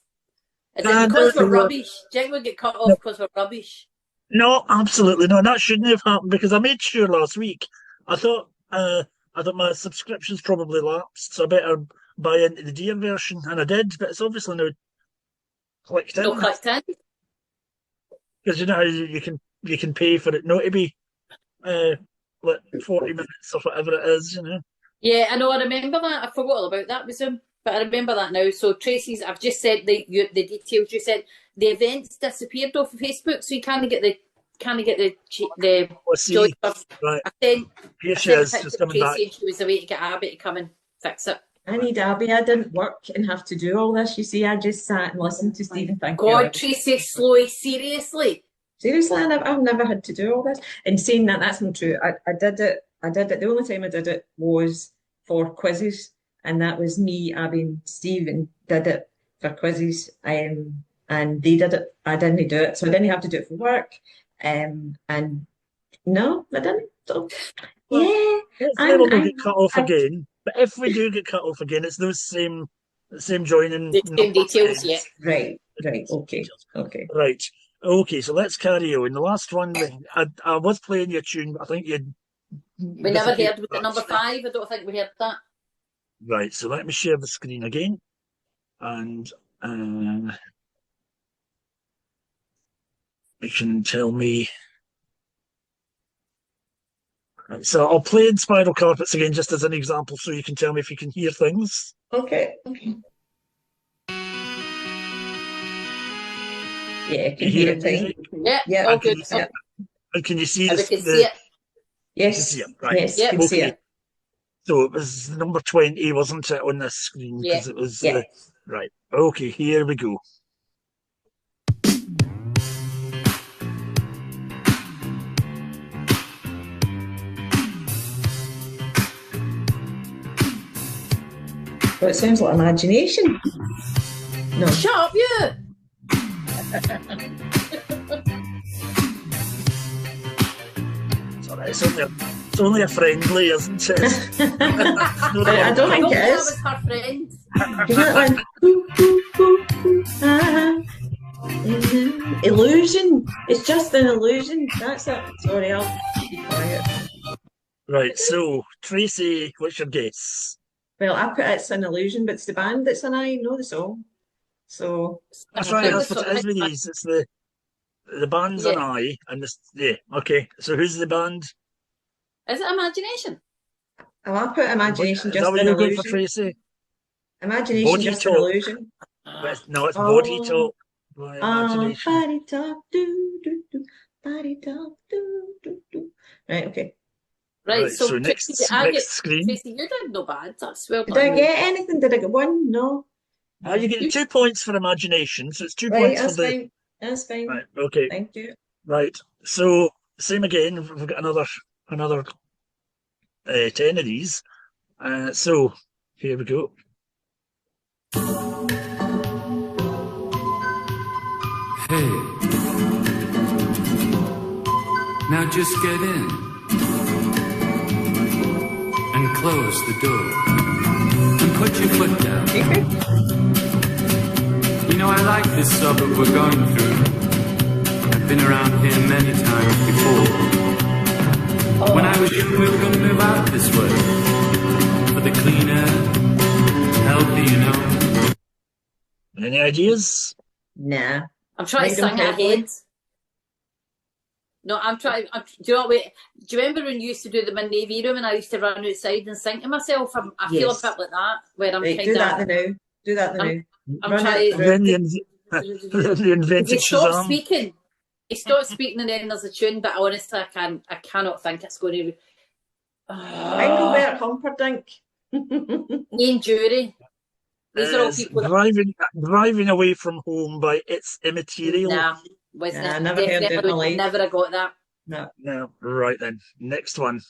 it No, because no, we're no. rubbish? Do you think we get cut off because we're rubbish? No, absolutely not. That shouldn't have happened because I made sure last week. I thought my subscription's probably lapsed, so I better buy into the dear version, and I did, but it's obviously now clicked in No clicked in. because you know how you can pay for it not to be like 40 minutes or whatever it is, you know. Yeah, I know. I remember that. I forgot all about that with Zoom, but I remember that now. So Tracy's, I've just said the details you said. The events disappeared off of Facebook, so you can't get the Let's see. joy of. Right. I sent Here I she sent a is. picture She's to coming back. Tracy, and she was away to get Abby to come and fix it. I need Abby. I didn't work and have to do all this. You see, I just sat and listened to Stephen. Thank you. God, Tracy, slow, seriously. Seriously, I've never had to do all this. And saying that, that's not true. I did it. The only time I did it was for quizzes, and that was me, Abby, and Stephen did it for quizzes. And they did it. I didn't do it, so I didn't have to do it for work. And no, I didn't. So yeah, Hopefully we'll not get cut off again. But if we do get cut off again, it's those same joining The same details, yeah. right, okay. Right. Okay, so let's carry on. The last one, I was playing your tune, but I think you'd... We never heard with the number 5. I don't think we heard that. Right, so let me share the screen again. And you can tell me... Right, so I'll play in Spiral Carpets again just as an example so you can tell me if you can hear things. Okay. Yeah, I can You hear hear it. music? Yeah, all good. And can you see And we this? can see it. Yes, see it, right. yes, Yeah. can see Okay. it. So it was number 20, wasn't it, on this screen? Because it was... Yeah. right. Okay, here we go. Well, it sounds like imagination. No. Shut up, you! Sorry, it's only a friendly, isn't it? I don't think it That is. was her friend. You know that one? Ooh, ooh, ooh, ooh, ah. Illusion. It's just an illusion. That's it. Sorry, I'll be quiet. Right, so Tracy, what's your guess? Well, I put it's an illusion, but it's the band that's an I know the song. So That's right, that's what it is with these. It's the band's an I, and this, yeah, okay. So who's the band? Is it imagination? oh, I put imagination Is just that what an you're going for, illusion. Tracy? Imagination Body just Talk. an illusion. No, it's Oh. Body Talk by Imagination. Body talk, do do do. Body talk, do do do. Right, okay. Right, Right, so next screen. Tracy, you did no bad. That's well Did done. I get anything? Did I get one? No. You get 2 points for Imagination, so it's 2 Right, points that's for the... fine. That's fine. Right, okay. Thank you. Right, so same again. We've got another 10 of these. So here we go. Hey, now just get in and close the door and put your foot down. You know, I like this suburb we're going through. I've been around here many times before. When I was young, we were going to move out this way for the cleaner, healthy, you know. Any ideas? Nah. I'm trying to Right, sing okay. ahead. No, I'm trying. Do you know what? Do you remember when you used to do them in Navy Room and I used to run outside and sing to myself? I feel a Yes. bit like that, where I'm Right, kind do of. that now. Do that now. I'm Run trying it to. through. Then the invented He stopped Shazam. speaking. He stopped speaking, and then there's a tune. But honestly, I cannot think it's going to. Engelbert Humperdinck. Ian Jury. These are all Is people. driving away from home by It's Immaterial. Nah, wasn't Nah, it? never heard it in Definitely my life. never have got that. No. No, right then. Next one.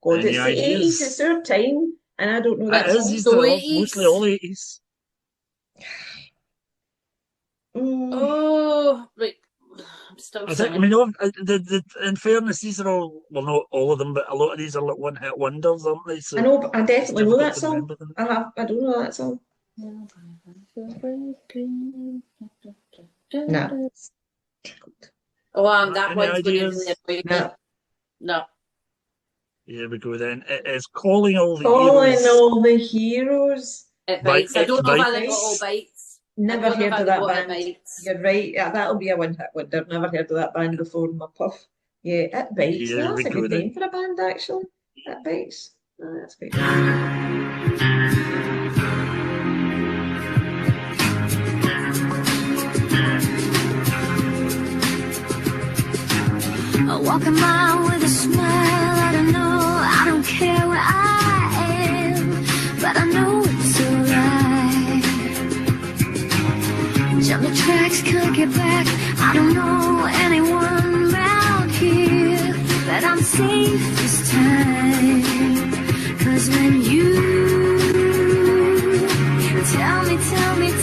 God, Any it's the ideas? 80s. It's our time, and I don't know that It is. song. These So are 80s. mostly all 80s. Oh, right. I'm still I think. I singing. mean, in fairness, these are all. Well, not all of them, but a lot of these are like one-hit wonders, aren't they? So I know, but I it's definitely know difficult that to song. remember them. I don't know that song. No. That Any one's going to ideas? really annoy me. No. No. Here we go then. It is Calling All the Calling Heroes. all the heroes. It bites. I don't know Bites. why they got all bites. Never I don't know heard if of I that got it band. bites. You're right. Yeah, that'll be a one-hit wonder. Never heard of that band before in my puff. Yeah, It Bites. Here That's we a go good then. name for a band, actually. It Bites. Oh, that's good. I walk a mile with a smile. I don't know, I don't care where I am, but I know it's alright. Jump the tracks, can't get back. I don't know anyone around here, but I'm safe this time. 'Cause when you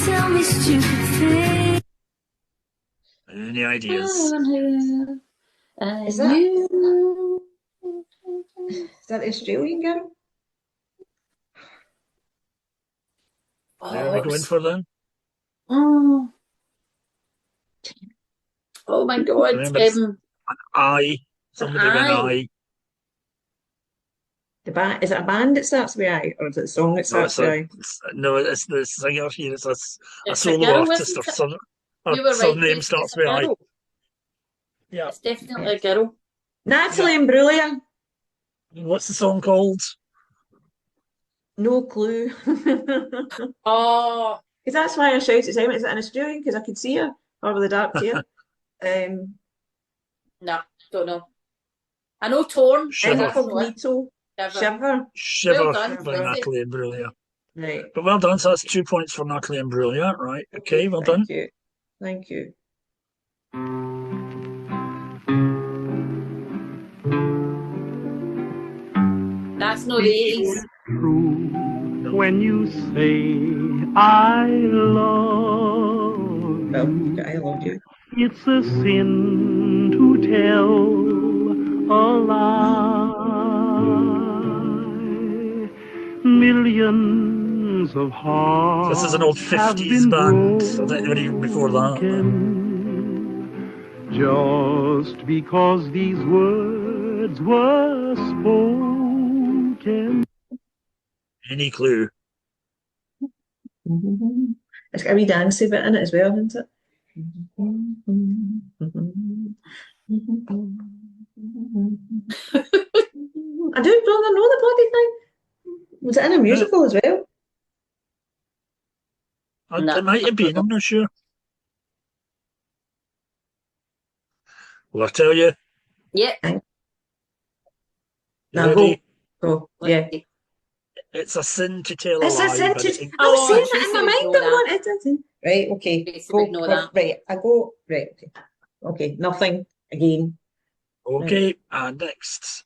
tell me stupid things. Any ideas? Is that the Australian girl? Where are we going for then? Oh my God. Remember, it's I. Somebody with an I. I. The band, is it a band that starts with I, or is it a song that No, starts with I? it's the singer here. It's a It's a solo girl, artist isn't or it? some. You were right. Surname It's starts a with I. girl. Yeah. It's definitely a girl. Natalie Imbruglia. What's the song called? No clue. Oh, Because that's why I shouted, Simon, is it an Australian? Because I could see her over the dark tier. no, don't know. I know Torn. Shiver. Incognito. Shiver. Shiver Well done, by Rosie. Natalie Imbruglia. Right. But well done. So that's 2 points for Natalie Imbruglia. Right. Okay. Well done. Thank you. Thank you. That's not the 80s. True when you say I love Well, you. I love you. It's a sin to tell a lie. Millions of hearts. This is an old 50s band. I think they were even before that. Just because these words were spoken. Any clue? It's got a wee dancey bit in it as well, isn't it? I don't really know the bloody thing. Was it in a musical as well? No. It might have been. I'm not sure. Will I tell you? Yeah. No, Ready? go. Yeah. It's a sin to tell a It's a lie. sin but to... it- I was saying Tracy that in my would mind. know I wanted to... Right, okay. Tracy Go. would know that. Right, I go... Right, okay. Okay, nothing. Again. Okay, and next.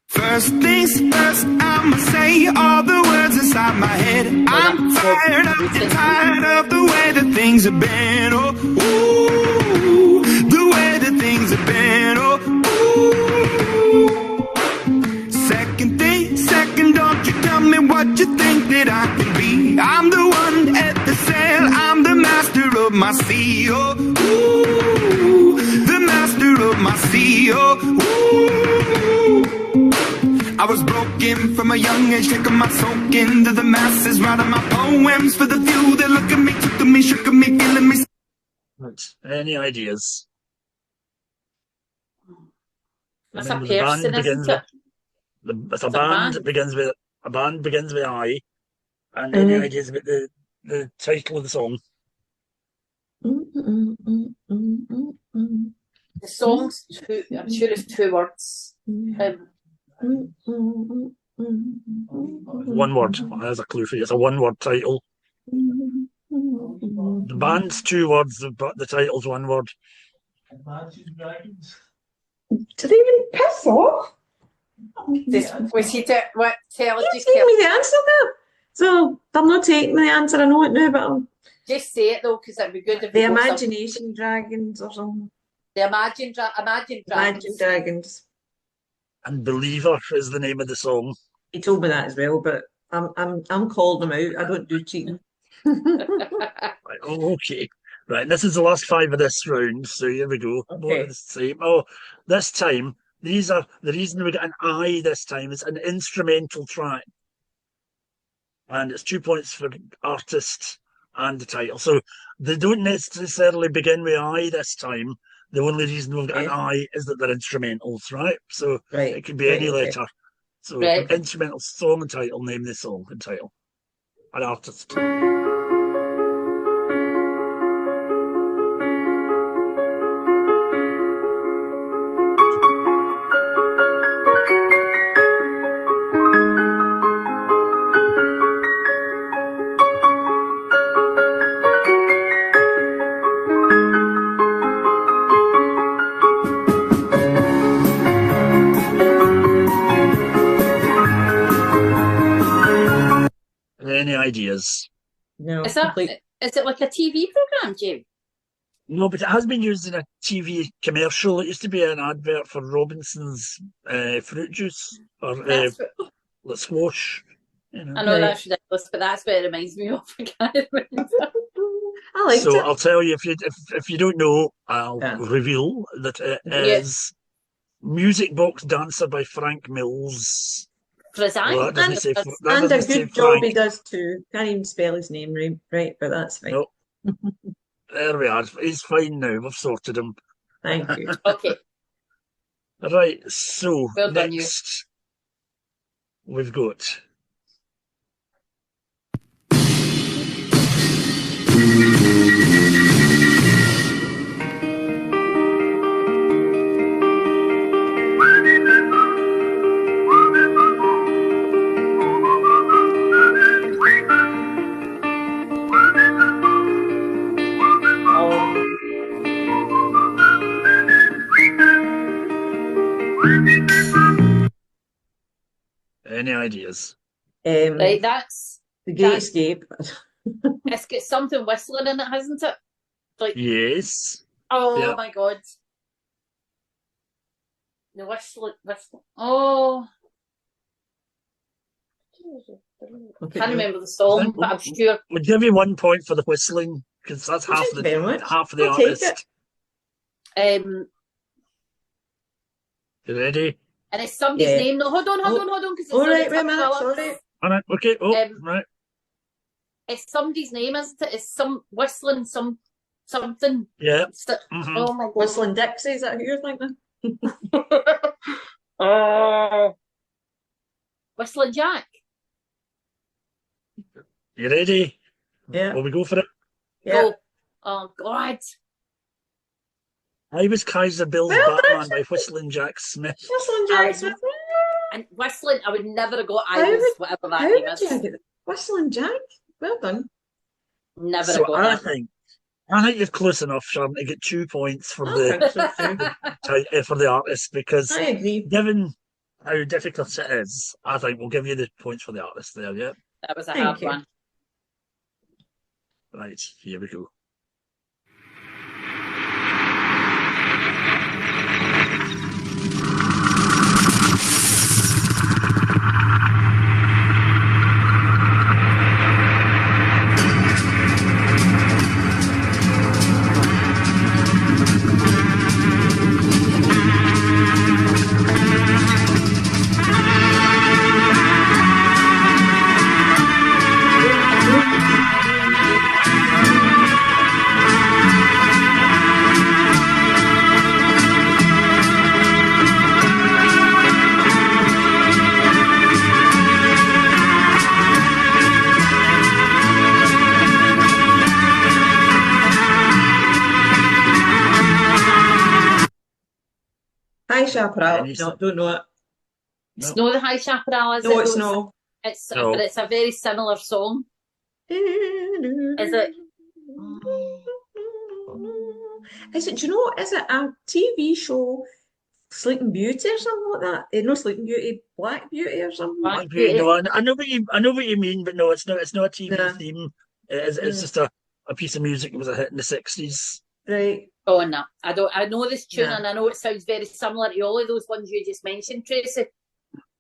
First things first, I'ma say all the words inside my head. I'm tired of the way that things have been. Oh, ooh, the way that things have been. Oh, ooh. Second, don't you tell me what you think that I can be. I'm the one at the sail, I'm the master of my sea. Oh, ooh, the master of my sea. Oh, ooh. I was broken from a young age, taking my soak into the masses, writing my poems for the few that look at me, took to me, shook at me, feeling me. Right. Any ideas? That's a Remember, the person, band begins isn't it? with it's a It's a band that band. begins with I. And any ideas about the title of the song? The song's two, I'm sure it's 2 words. One word. There's a clue for you. It's a one-word title. The band's 2 words, but the title's 1 word. Imagine Dragons. Do they even piss off? Was he what? Tell us, You gave me the answer there. So they're not taking the answer. I know it now, but just say it though, because it'd be good if the we got some- Imagination Dragons or something. The Imagine Dragons. Imagine Dragons. And Believer is the name of the song. He told me that as well, but I'm calling him out. I don't do cheating. Right, oh, okay. Right, this is the last 5 of this round, so here we go. More Okay. of the same. Oh, this time, these are the reason we got an I this time is an instrumental track. And it's 2 points for artist and the title. So they don't necessarily begin with I this time. The only reason we've got an Okay. I is that they're instrumentals, right? So Right. it could be right, any okay. letter. So Right. instrumental song and title, name the song and title. An artist. Any ideas? No, Is that complete. is it like a TV program, Jim? No, but it has been used in a TV commercial. It used to be an advert for Robinson's fruit juice or That's what, squash. You know. I know Right. that's ridiculous, but that's what it reminds me of. I can't remember. I liked So it. I'll tell you if you don't know, I'll Yeah. reveal that it Yeah. is Music Box Dancer by Frank Mills. Frizan. Well, that doesn't And- say that And a doesn't say good job he Frank. does too. Can't even spell his name right, but that's fine. No. There we are. He's fine now. We've sorted him. Thank you. Okay. Right. So Well done, you. next we've got any ideas? Right, that's The Great Escape. it's got something whistling in it, hasn't it? Like Yes. oh Yeah. my god. The whistle. Oh, Okay. can't remember the song, but I'm sure. We'll give you 1 point for the whistling because that's half Thank you very much. half of the I'll take artist. You ready? And it's somebody's Yeah. name. No, hold on, because it's All on the right, wait a top minute. colour. Sorry. All right. Okay. Oh, Um, right. It's somebody's name, isn't it? It's some whistling, something. Yeah. Oh my god. Whistling Dixie, is that who you're thinking? Whistling Jack. You ready? Yeah. Will we go for it? Yeah. Go. Oh god. I was Kaiser Bill's Well Batman done. by Whistling Jack Smith. Whistling Jack Smith. And whistling, I would never have got How Iris, would- whatever that How name would is. you get it? Whistling Jack? Well done. Never So have got I that. think you're close enough, Sharon, to get 2 points for I the think so too. for the artist because I agree. given how difficult it is, I think we'll give you the points for the artist there. Yeah. That was a Thank hard you. one. Right. Here we go. High Chaparral. Any- No, don't know it. It's not the High Chaparral, is No, it? it's No, no. It's No. but it's a very similar song. Is it? Is it, do you know, is it a TV show, Sleeping Beauty or something like that? No, Sleeping Beauty, Black Beauty or something? Black Beauty, Beauty. no, I know what you mean, but no, it's not a TV No. theme. It's just a piece of music that was a hit in the 60s. Right. Oh no, I know this tune, No. and I know it sounds very similar to all of those ones you just mentioned, Tracy.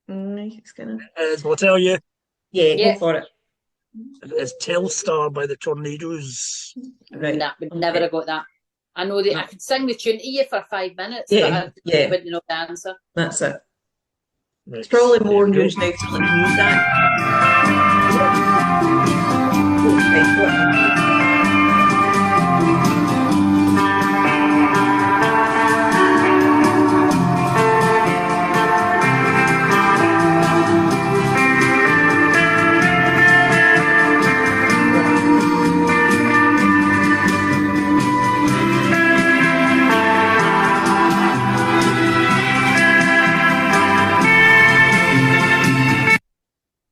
It's gonna... I'll tell you, Yeah. Go for it. it's Telstar by the Tornadoes. Right. Nah, would never have got that. I know that I could sing the tune to you for 5 minutes, Yeah, but I wouldn't know the answer. That's it. Right. It's probably more There you go. news now to let me use that. Okay, go ahead.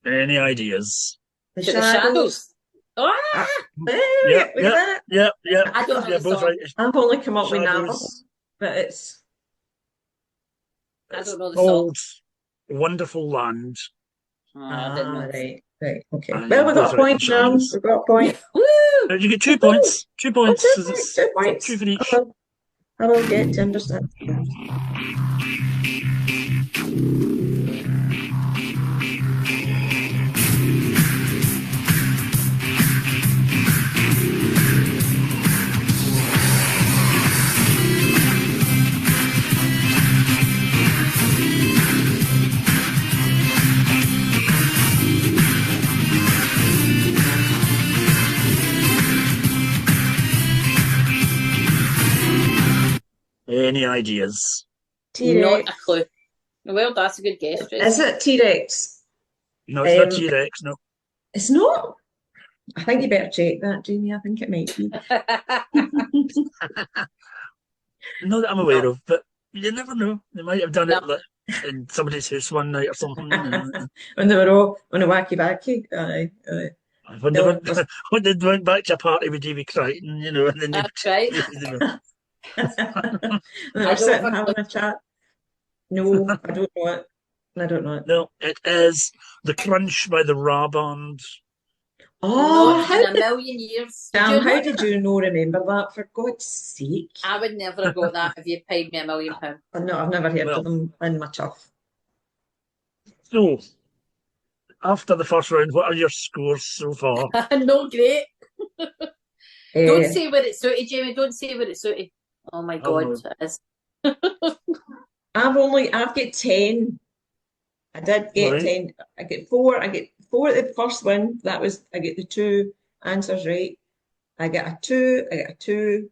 Any ideas? The To the Shadows. Ah! Hey, we got it. Yeah. I don't know You're the both song. right. I've only come up with Shadows. Navajo, but it's... I don't know the song. Old, wonderful land. I didn't know. Right, okay. And Well, we got a both right, point now. Shadows. We've got a point. Woo! You get 2 points. 2 points. Oh, 2 It's points, 2 points. 2 for each. I will get to understand. Any ideas? Not T-Rex. a clue. Well, that's a good guess, Tracy. Is it T-Rex? No, it's not Um, T-Rex, no. It's not. I think you better check that, Jamie. I think it might be. Not that I'm aware of, but you never know. They might have done it No. like, in somebody's house one night or something. When they were all on a wacky backy. Aye. When they No, went, when they went back to a party with Davy Crichton, and then they, That's right. They I were don't sitting think- having a chat. No, I don't know it. I don't know it. No, it is The Crunch by the Ra Band. Oh, Not how in a did, million years. Did Sam, you how know did that? you know remember that? For God's sake. I would never have got that if you paid me £1 million. No, I've never heard Well. of them in my chuff. So, after the first round, what are your scores so far? No, great. Eh, Don't say where it suited, Jamie. Don't say where it suited. Oh my Oh, God, no. it is. I've got 10. I did get Right. 10. I get 4. I get 4 at the first one. I get the 2 answers right. I get a 2. I get a 2.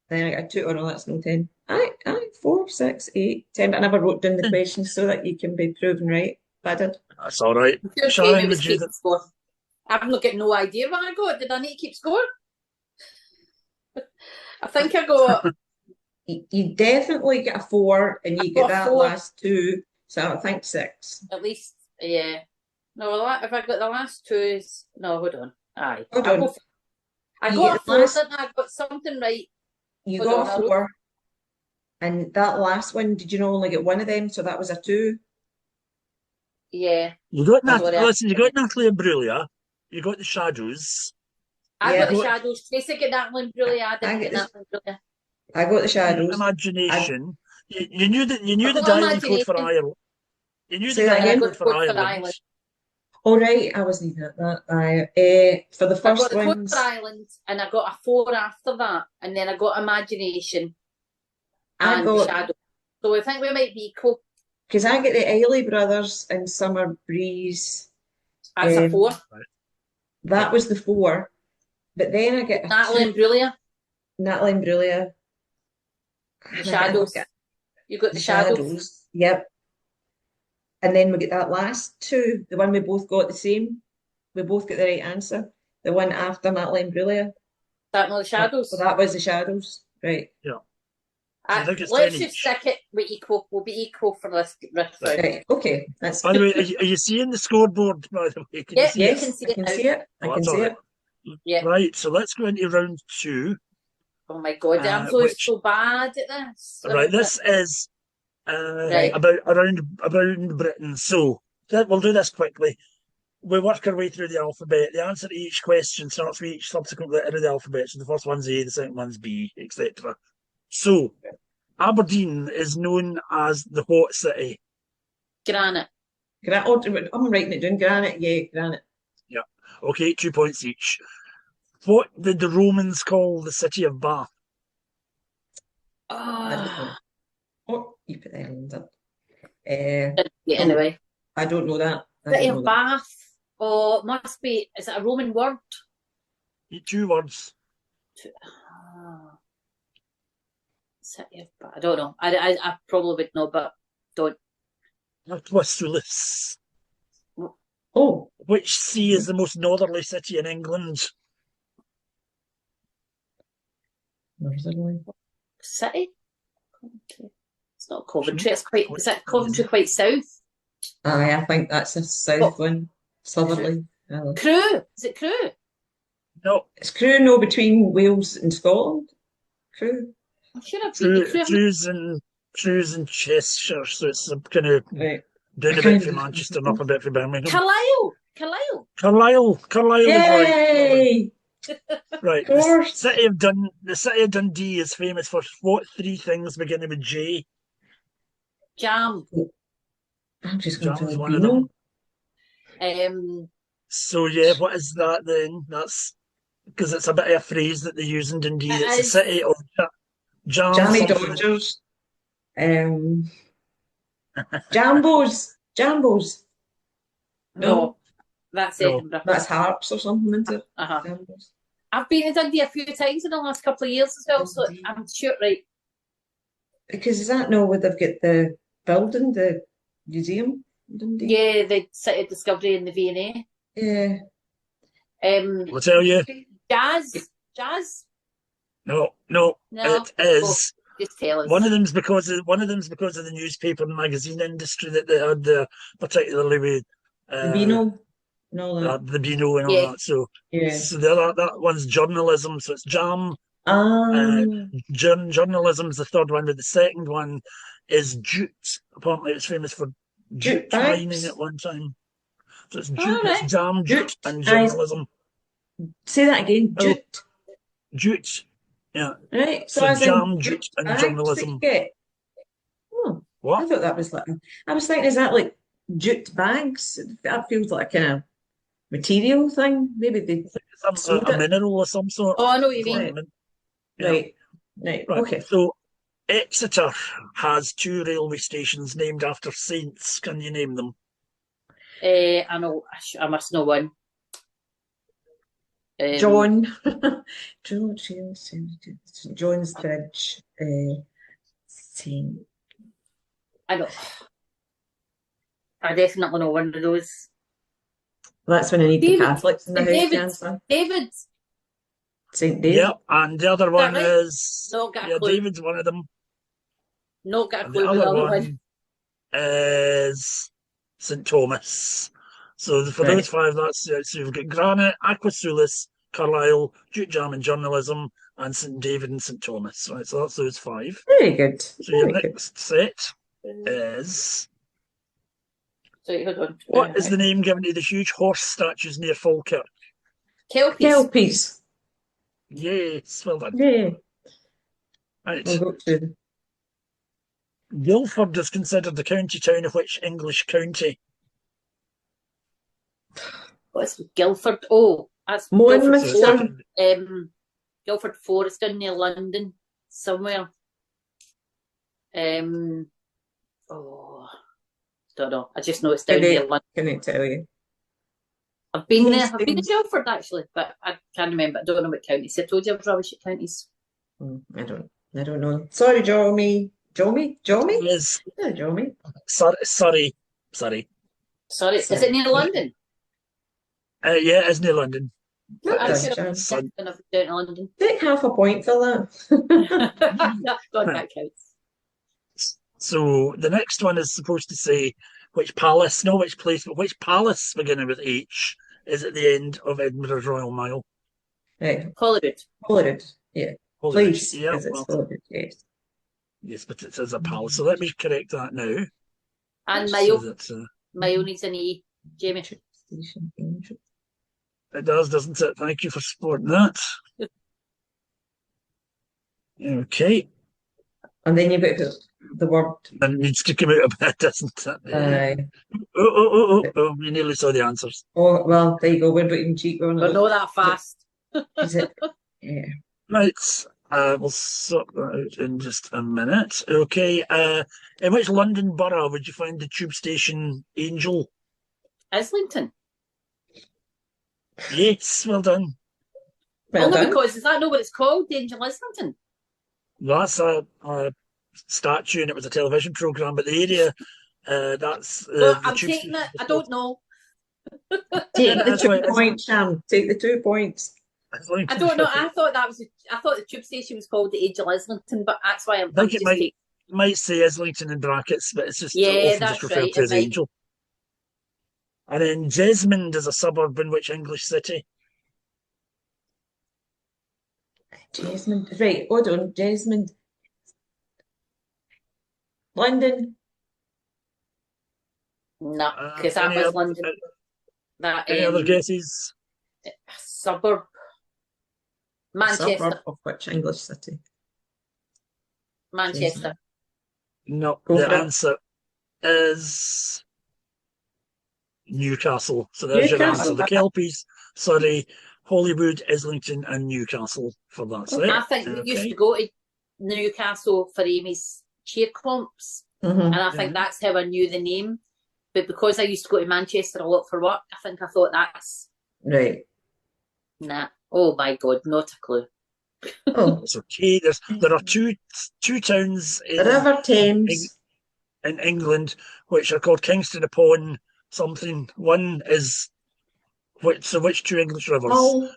Then I get a 2. Oh no, that's no 10. Aye, 4, 6, 8, 10. But I never wrote down the questions so that you can be proven right. But I did. That's all right. Sure, Sharon, Jamie was would you... keeping score. I've not got no idea what I got. Did I need to keep score? I think I got. You definitely get a 4 and you I get got that 4. last 2. So I think 6. At least, yeah. No, if I got the last 2, no, hold on. Aye. Hold I'll on. go for- I You got get a the 4, last- didn't I? I got something right. You Hold got on, a 4. And that last one, did you know only get one of them? So that was a 2. Yeah. You got Sorry, Listen, you got Natalie Imbruglia. You got The Shadows. I Yeah. got the Shadows. Tracy got Natalie Imbruglia. I didn't get get Natalie Imbruglia. I got the Shadows. Imagination. You knew the I got dialing code for Imagination. Ireland. You knew Say the that dialing again? code for Code for Ireland. Ireland. All right, I wasn't even at that. For the I got first the code ones, for Ireland, and I got a 4 after that, and then I got Imagination I and the got, Shadow. So I think we might be equal. because I get the Eiley Brothers and Summer Breeze. That's a 4. That was the 4. But then I get a Natalie 2, Imbruglia, Natalie Imbruglia. the Shadows. You got the Shadows. Yep. And then we get that last 2, the one we both got the same. We both get the right answer. The one after Natalie Imbruglia. That not the Shadows. So that was the Shadows. Right. I think it's Let's 10 just each. stick it with equal. We'll be equal for this round. Right. Okay. That's By the way, are you seeing the scoreboard, by the way? Can Yeah, you see you it? yes, can see I it can now. see it. I Oh, can that's see all right. it. Yeah. Right, so let's go into round 2. Oh my God, I'm so bad at this. Right, this is Right. about around Britain. So we'll do this quickly. We work our way through the alphabet. The answer to each question starts with each subsequent letter of the alphabet. So the first one's A, the second one's B, etc. So Aberdeen is known as the what city? Granite. I'm writing it down. Granite, yeah, granite. Yeah. Okay, 2 points each. What did the Romans call the city of Bath? I don't know. Oh, you put that in there. Yeah, anyway. I don't know that. City of Bath. Oh, it must be. Is it a Roman word? 2 words. City of Bath. I don't know. I probably would know, but don't. Aquasulis. Oh, Which sea is the most northerly city in England? northerly. City? Coventry. It's not Coventry. It's quite. Is it Coventry quite south? Aye, I think that's a south one. Southerly. Crewe. Is it Crewe? No. It's Crewe, no, between Wales and Scotland. Crewe. I'm sure I've been to Crewe. Crewe's in Cheshire, so it's kind of Right. down a bit from Manchester and up a bit from Birmingham. Carlisle. Carlisle Yay! is right. Of course. The city of Dundee is famous for what 3 things beginning with J? Jam. I'm just going Jam's to one of them. Um, So yeah, what is that then? That's because it's a bit of a phrase that they use in Dundee. It It's a is. city of jam. Jammy something. Dodgers. Jambos. Jambos. no, that's No. Edinburgh. That's harps or something, isn't it? Uh-huh. Jambos. I've been to Dundee a few times in the last couple of years as well, so Dundee. I'm sure, right? Because is that no where they've got the building, the museum in Dundee? Yeah, the City of Discovery in the V&A. Yeah. I'll tell you. Jazz. No, No. it is. Just tell us. One of them's because of the newspaper and magazine industry that they had there, particularly with The Beano and all that. the Beano and all Yeah. that. So, Yeah. so the other that one's journalism. So it's jam. Ah. Journalism's the third one, but the second one is jute. Apparently, it's famous for jute bags. mining at one time. So it's jute, Alright. it's jam, jute, and journalism. Say that again. Oh. Jute. Jute, yeah. Right. So as in jam, jute, and bags journalism. that you get. Oh, I What? thought that was like. I was thinking, is that like jute bags? That feels like a kind of material thing. Maybe they. sold A it. mineral of some sort. Oh, I know what you Right. mean. Yeah. Right. Right. Okay. So Exeter has 2 railway stations named after saints. Can you name them? I know. I must know one. John. John's Bridge. Saint. I know. I definitely know one of those. That's when I need the David. Catholics in the house to David. answer. David. Saint David. Yep. And the other one right? is Not got a yeah, clue. David's one of them. Not got a And clue the with the other other one one. is St Thomas. So for Right. those 5, that's so you've got Granite, Aquasulis, Carlisle, Jute Jam and Journalism, and St David and St Thomas. Right, so that's those 5. Very good. So your Very good. next set is Sorry, hold on. what is the name given to the huge horse statues near Falkirk? Kelpies. Kelpies. Yes, well done. Yeah. Right. We'll go to Guildford is considered the county town of which English county? What's Guildford? Oh, that's Monmouth. Guildford So it's Forest. Guildford Forest down near London, somewhere. Oh, don't know. I just know it's down near London. Can I tell you? I've been there. I've been to Hastings. Guildford actually, but I can't remember. I don't know what county. See, I told you I was rubbish at counties. I don't know. Sorry, Jomi. Jomi? Is Yeah, Jomi. Surrey. Sorry, is it near London? Yeah, it's near London. That I'm does, sure Jan. I've been down to London. Take half a point for that. No, God, that counts. So the next one is supposed to say which palace, which place, but which palace beginning with H is at the end of Edinburgh's Royal Mile? Right. Holyrood. Holyrood. Yeah. Holyrood. Place, Yeah, because it's well, Holyrood, yes. yes, but it says a palace. So let me correct that now. And So Mayo. that Mayo needs an E. Jamie. Tube station, Angel. it does, doesn't it? Thank you for supporting that. Okay. And then you've got to put the word. That needs to come out a bit, doesn't it? Aye. Oh, we nearly saw the answers. Oh, well, there you go. We're not even cheap on We're it. not that fast. Is it? Yeah. Right, we'll sort that out in just a minute. Okay, in which London borough would you find the tube station Angel? Islington. Yes, well done. Well Only done. because, is that not what it's called? The Angel Islington? That's a statue and it was a television programme, but the area, that's Well, the I'm tube taking station it. is I called don't know. Take the That's 2 right, points, Sam. Take the 2 points. I don't know. I thought the tube station was called the Angel Islington, but that's why I'm I think just it might taking. might say Islington in brackets, but it's just Yeah, often just that's referred right, to it as might. Angel. And then Jesmond is a suburb in which English city? Jesmond. Right, hold on. Jesmond. London. No, because that Any was other- London. That Any other guesses? suburb. Manchester. Suburb of which English city? Manchester. No, Go the for it. answer is Newcastle. So there's your Newcastle. answer. The Kelpies, Surrey, Holyrood, Islington, and Newcastle for that site. I think we used Okay. to go to Newcastle for Amy's cheer comps, Mhm. and I think that's how I knew the name. But because I used to go to Manchester a lot for work, I think I thought that's Right. nah. Oh my God, not a clue. Oh, It's okay. There are two towns the River Thames. in England which are called Kingston upon something. One is which two English rivers? Hull.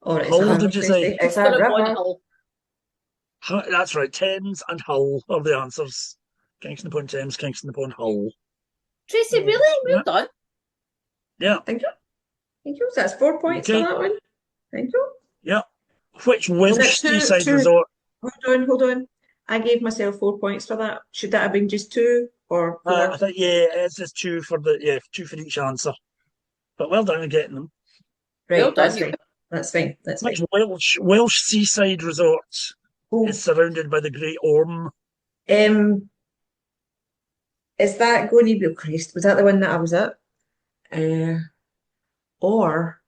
Or it's Hull, a river, did you say? It's a Kingston upon river. Hull. That's right. Thames and Hull are the answers. Kingston upon Thames, Kingston upon Hull. Tracy, Yeah. really? Well Yeah. done. Yeah, Thank you. Thank you. That's 4 points Okay. for that one. Thank you. yeah. Which Welsh two- seaside two- resort? Hold on. I gave myself 4 points for that. Should that have been just 2 or 4? I think it's just two for each answer. But well done on getting them. Right, well done, that's you. fine. That's fine. That's Which fine. Welsh seaside resort Oh, is surrounded by the Great Orme? is that going to be, oh Christ, was that the one that I was at? Or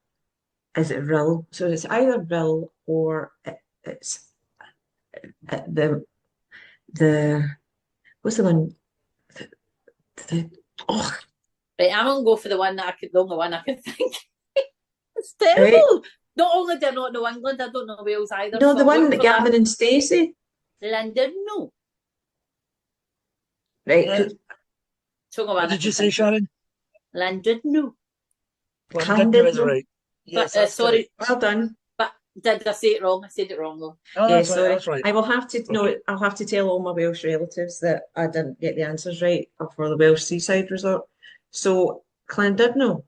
is it Rill? So it's either Rill or it's the what's the one? Oh, Right, I'm gonna go for the only one I can think. It's terrible. Not only do I not know England, I don't know Wales either. no, so the I'm one going that for Gavin and Stacey. London, no. Right, Yeah. 'cause So go What on, I did you can say, think. Sharon? London, no. London is Camden. right. Yes, But, that's sorry, well done. but did I say it wrong? I said it wrong though. correct. Oh, Yeah, that's right. sorry. That's right. I will have to Okay. I'll have to tell all my Welsh relatives that I didn't get the answers right for the Welsh seaside resort. So Llandudno,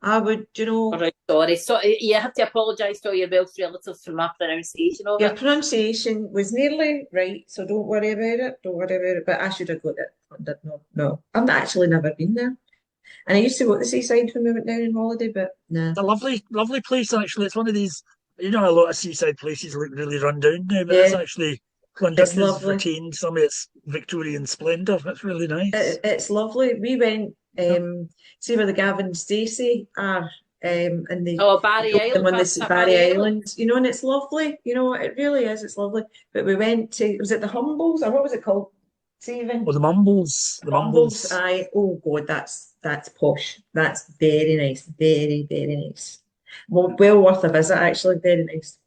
I would, All right, sorry. So you have to apologise to all your Welsh relatives for my pronunciation of your it. pronunciation was nearly right, so don't worry about it. Don't worry about it. But I should have got it. Llandudno. No, I've actually never been there. And I used to go to the seaside when we went down on holiday, but nah. It's a lovely place, actually. It's one of these, a lot of seaside places look really run down now, but Yeah. it's actually, Llandudno's lovely. retained some of its Victorian splendour. It's really nice. It's lovely. We went, see where the Gavin and Stacey are, and they Oh, Barry them Island. on this Barry Island, and it's lovely. It really is. It's lovely. But we went to, was it the Humbles or what was it called? Stephen? Oh, the Mumbles. The Mumbles. Aye. Oh God, that's posh. That's very nice. Very, very nice. Well worth a visit, actually. Very nice.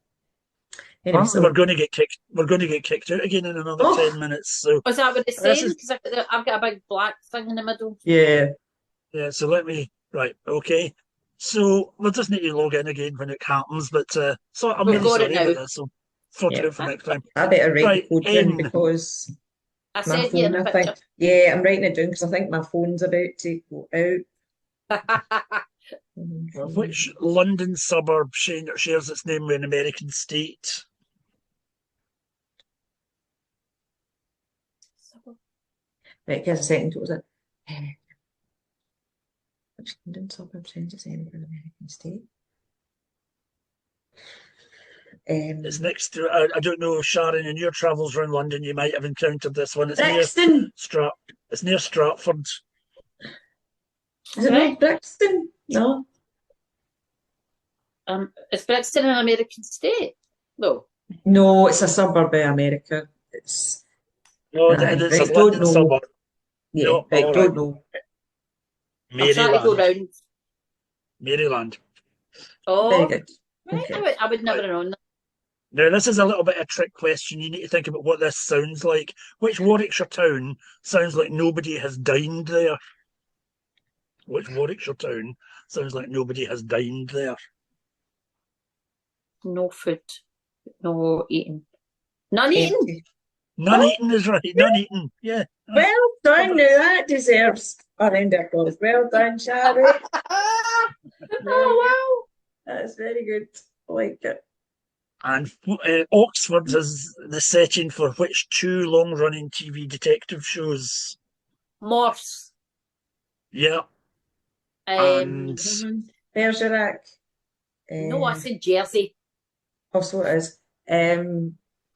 Anyway, Apparently we're going to get kicked. We're going to get kicked out again in another Oh. 10 minutes. So Was that what it's This saying? is- Because I've got a big black thing in the middle. yeah. yeah. So okay. So we'll just need to log in again when it happens. But so I'm We've really got it sorry now. about this. So sort it Yeah. out for next time. I better write Right, the code down N. because I my said you phone, in the I think. picture. Yeah, I'm writing it down because I think my phone's about to go out. Which London suburb shares its name with an American state? Right, give us a second. What was it? Which London suburb shares its name with an American state? It's next to, I don't know, Sharon, in your travels around London, you might have encountered this one. It's Brixton. It's near Stratford. Is it not Brixton? No. Is Brixton an American state? No. No, it's a suburb of America. It's No, Aye, it's right, a don't London know. suburb. yeah, No, right, all don't right. know. I'm trying to go Maryland. round. Maryland. Oh, Very good. right. Okay. I would never have known that. Now, this is a little bit of a trick question. You need to think about what this sounds like. Which Warwickshire town sounds like nobody has dined there? Which Warwickshire town sounds like nobody has dined there? No food. No eating. None eating. Empty. None eaten is right. None eaten. Yeah. Well done. Now that deserves a round of applause. Well done, Sharon. Oh, That's very good. I like it. And Oxford is the setting for which two long-running TV detective shows? wow. Morse. Yeah. And Bergerac. No, I said Jersey. Also it is.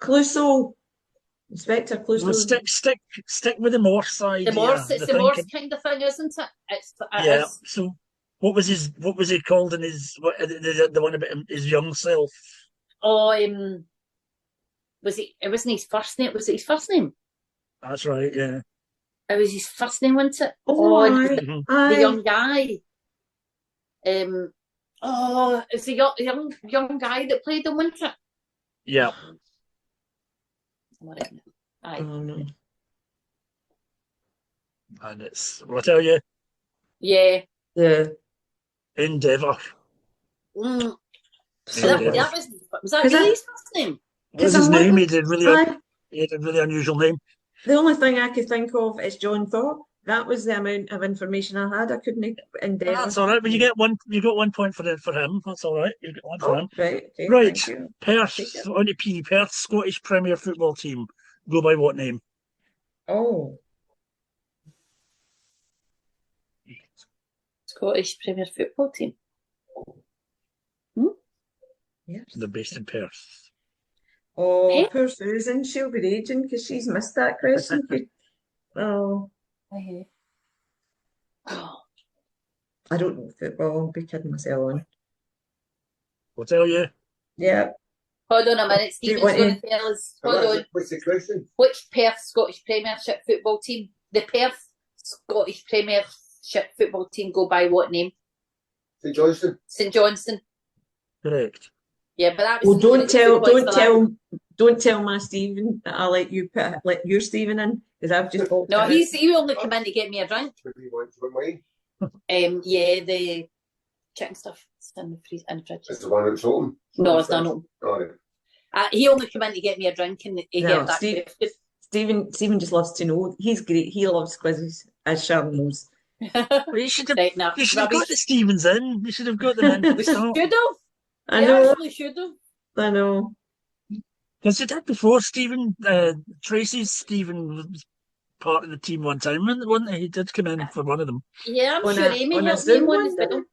Clouseau. Inspector Clouseau. well, stick with the Morse idea. The Morse, it's the thinking. Morse kind of thing, isn't it? It Yeah. is. So, what was he called in his the one about his young self? Oh, was it wasn't his first name? Was it his first name? That's right. Yeah. It was his first name, wasn't it? Oh, it was aye, Mhm. the aye. young guy. It's the young guy that played him, wasn't it? Yeah. Aye. Oh, no. And I'll tell you, Yeah. Yeah. Endeavour. Mm. Endeavour. That was that Is that- really his first name? What was Because his I'm name? like- He had a really unusual name. The only thing I could think of is John Thorpe. That was the amount of information I had. I couldn't endeavour. That's all right. But you got 1 point for him. That's all right. You get one for Oh, him. right. Okay, Right. thank you. Perth Take it. on the P. Perth Scottish Premier Football Team. Go by what name? Oh, Scottish Premier Football Team. yes. They're based in Perth. Oh, Eh? poor Susan. She'll be raging because she's missed that question. Oh, Oh, I don't know football. I'll be kidding myself on. I'll tell you. Yeah. hold on a minute. Do you Stephen's want going to- to tell us. Hold on. What's the question? Which Perth Scottish Premiership football team? The Perth Scottish Premiership football team go by what name? St Johnstone. St Johnstone. Correct. Yeah, but that was. Well, don't tell that. my Stephen that I let your Stephen in because I've just walked No, out. he only come in to get me a drink. What do you want? What mine? Yeah, the chicken stuff is in the freezer, in the fridge. It's the one that's open. No, it's not open. All right. He only come in to get me a drink and he No, heard that Steve- question. Stephen just loves to know. He's great. He loves quizzes, as Sharon knows. Well, you should have Right now, got the rubbish. Stevens in. You should have got them in. We should have. I We know. actually should have. I know. Because you did before, Stephen. Tracy's Stephen was part of the team one time, wasn't he? He did come in for one of them. Yeah, I'm On sure a- Amy on a helped me in Zoom one one, as did well.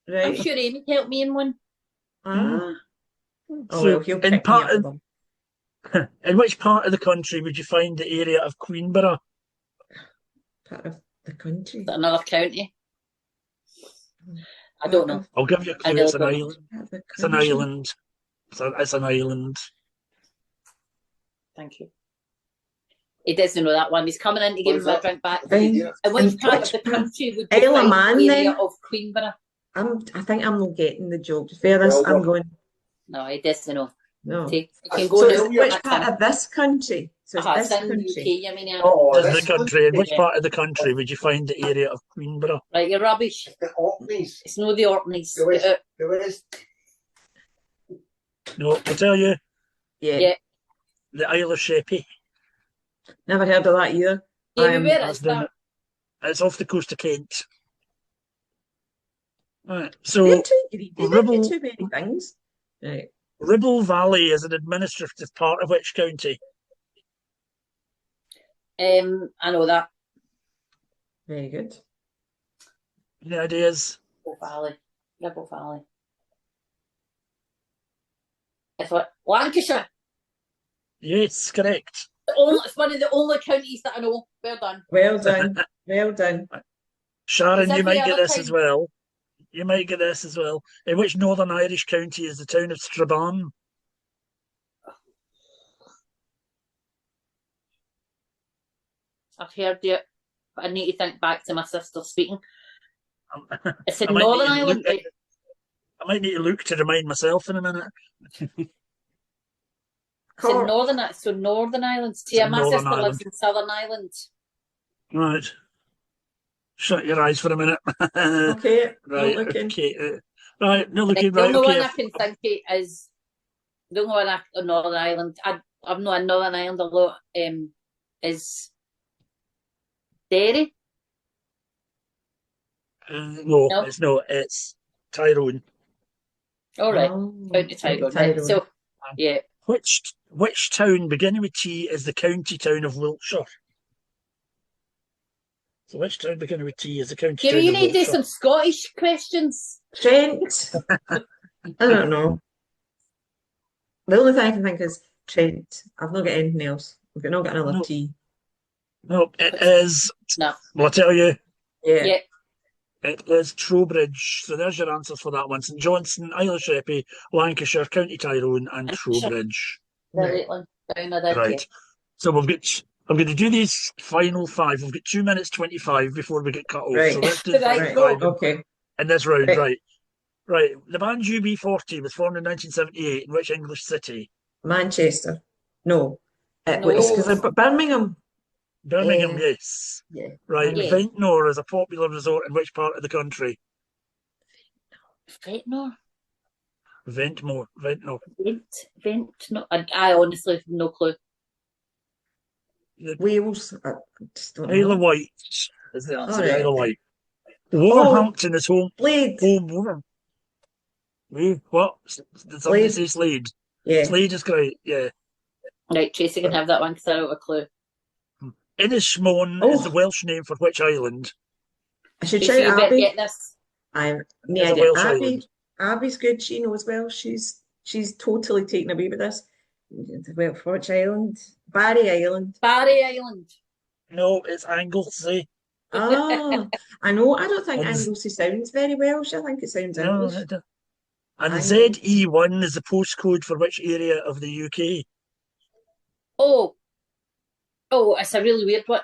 I'm Right. sure Amy helped me in one. Ah. Oh, So, well, he'll in pick me part up of- with him. In which part of the country would you find the area of Queenborough? Part of the country. Is that another county? I don't know. I'll give you a I clue. It's an don't know. island. Part of the It's an country. island. It's an island. Thank you. He doesn't know that one. He's coming in to give him a drink back. Right. Yeah. And which And part which of the part? country would you Isle of find Man, the area then? of Queenborough? I think I'm not getting the joke. Fairness, Well, I'm going. No, he doesn't know. No. He can So go it's now. which part of this country? So it's It's this in the UK, country. you mean? Yeah. Oh, This is this the country. In which Yeah. part of the country would you find the area of Queenborough? Right, you're rubbish. The Orkneys. It's no the Orkneys. The West. Get out. The West. No, I'll tell you. Yeah. Yeah. The Isle of Sheppey. Never heard of that either. Amy, where That's is down that? It's off the coast of Kent. Right. They're So too greedy. They get Ribble, too many things. Right. Ribble Valley is an administrative part of which county? I know that. Very good. Any ideas? Ribble Valley. It's what Lancashire. Yes, correct. It's one of the only counties that I know. Well done. Well done. Well done. Sharon, Is you every might get other this as town- well. You might get this as well. In which Northern Irish county is the town of Strabane? I've heard it, but I need to think back to my sister speaking. It's in I might Northern need to Ireland, look- right? I might need to look to remind myself in a minute. It's in Cork. Northern Ireland. See, in my Northern sister lives Ireland. in Southern Ireland. Right. Shut your eyes for a minute. Okay. Right. Not looking. Okay. Right. No The looking. Right. only one Okay. I can think of is the only one in Northern Ireland. I've known in Northern Ireland a lot. Is Derry? No, No. it's not. It's Tyrone. All right, Oh, County Tyrone. Right. Tyrone. So, yeah, Which town beginning with T is the county town of Wiltshire? So which town beginning with T is the county Jimmy, town you of need to do Wiltshire? some Scottish questions. Trent. I don't know. The only thing I can think is Trent. I've not got anything else. We've not got another No. T. No, it is. No. Well, I tell you, Yeah. Yeah. it is Trowbridge. So there's your answers for that one. St Johnstone, Irish Epi, Lancashire, County Tyrone, and Lancashire. Trowbridge. Right. Down I did, Right. So I'm going to do these final five. We've got 2 minutes 25 before we get cut off. Right. So let's do Right, the Right. final five Okay. in this round. Right. Right. Right. The band UB40 was formed in 1978 in which English city? Manchester. No. No. It's because Birmingham. Birmingham, Eh, yes. Yeah. Right. Yeah. Ventnor is a popular resort in which part of the country? Ventnor? Ventnor. No, I honestly have no clue. Wales. I just don't Isle of know. Wight is the answer. Alright. Isle of Wight. Wolverhampton is home. Blade. What? Did somebody Slade. say Slade? Yeah. Slade is great, yeah. Right, Tracy can have that one because I don't have a clue. Inishmone is the Welsh name for which island? I should Tracy, you shout better Abby. get this. I'm It's a idea. Welsh Abby. island. Abby's good. She knows well. She's totally taken away with this. Well, for which island? Barry Island. Barry Island. No, it's Anglesey. Ah, I know. I don't think And- Anglesey sounds very Welsh. I think it sounds No, English. it doesn't. And Angle- ZE1 is the postcode for which area of the UK? Oh, it's a really weird one.